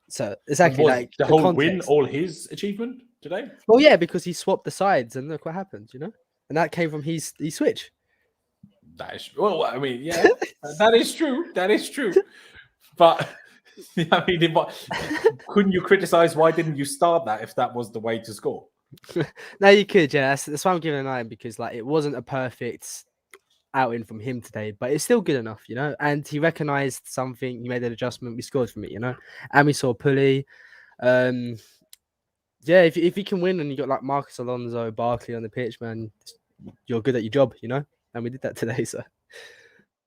So exactly like the whole win, all his achievement today. Well, yeah, because he swapped the sides, and look what happened, and that came from his switch. That is yeah, that is true. That is true. But I mean, couldn't you criticize? Why didn't you start that if that was the way to score? No, you could. Yeah, that's why I'm giving a 9 because it wasn't a perfect outing from him today, but it's still good enough, And he recognised something. He made an adjustment. We scored from it, And we saw Pulley. Yeah, if you can win and you got Marcus Alonso, Barkley on the pitch, man, you're good at your job, And we did that today, so.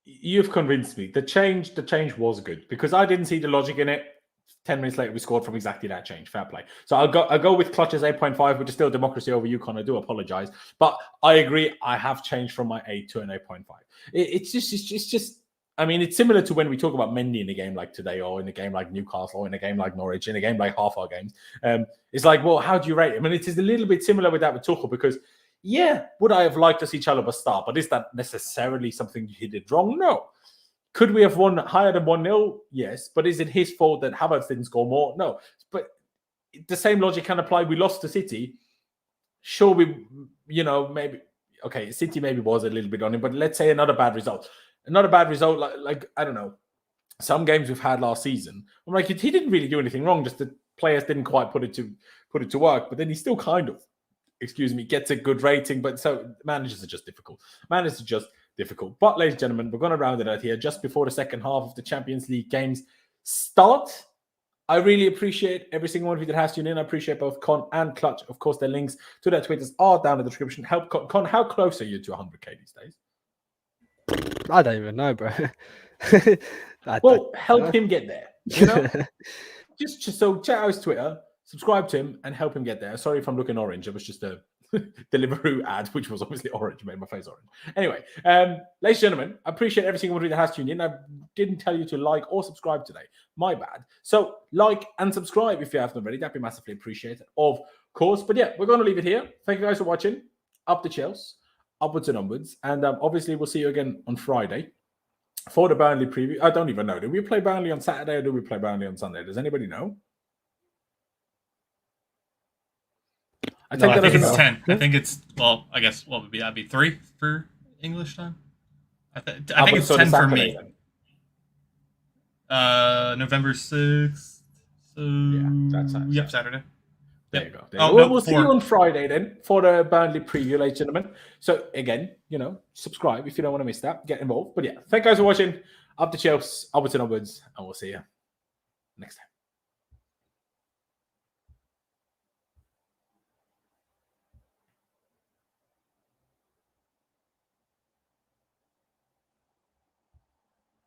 You've convinced me. The change was good because I didn't see the logic in it. 10 minutes later, we scored from exactly that change. Fair play. So I'll go with Clutch's 8.5, which is still democracy over UConn. I do apologize, but I agree. I have changed from my 8 to an 8.5. It's just. I mean, it's similar to when we talk about Mendy in a game like today, or in a game like Newcastle, or in a game like Norwich, in a game like half our games. It's like, well, how do you rate him? And it is a little bit similar with that with Tuchel because, yeah, would I have liked to see Chalobah start? But is that necessarily something he did wrong? No. Could we have won higher than 1-0? Yes. But is it his fault that Havertz didn't score more? No. But the same logic can apply. We lost to City. Sure, maybe, okay, City maybe was a little bit on him, but let's say another bad result. Another bad result, like I don't know, some games we've had last season. I'm like, he didn't really do anything wrong, just the players didn't quite put it to work, but then he still kind of, gets a good rating. But so managers are just difficult. But ladies and gentlemen, we're going to round it out here just before the second half of the Champions League games start. I really appreciate every single one of you that has tuned in. I appreciate both Con and Clutch. Of course, their links to their Twitters are down in the description. Help Con, how close are you to 100k these days? I don't even know, bro. Help him get there. just so check out his Twitter, subscribe to him, and help him get there. Sorry if I'm looking orange. It was just a Deliveroo ad, which was obviously orange, made my face orange. Anyway, ladies and gentlemen, I appreciate every single one of you that has tuned in. I didn't tell you to like or subscribe today. My bad. So like and subscribe if you haven't already. That'd be massively appreciated, of course. But yeah, we're going to leave it here. Thank you guys for watching. Up the Chelsea. Upwards and onwards. And obviously, we'll see you again on Friday for the Burnley preview. I don't even know. Do we play Burnley on Saturday or do we play Burnley on Sunday? Does anybody know? I think it's 10. I think it's, I guess, what would be? That'd be 3 for English time. I think it's 10 for me. November 6th. So, that's Saturday. There you go. We'll see you on Friday then for the Burnley preview, ladies and gentlemen. So again, subscribe if you don't want to miss that. Get involved. But yeah, thank you guys for watching. Up the Chelsea, upwards and onwards, and we'll see you next time.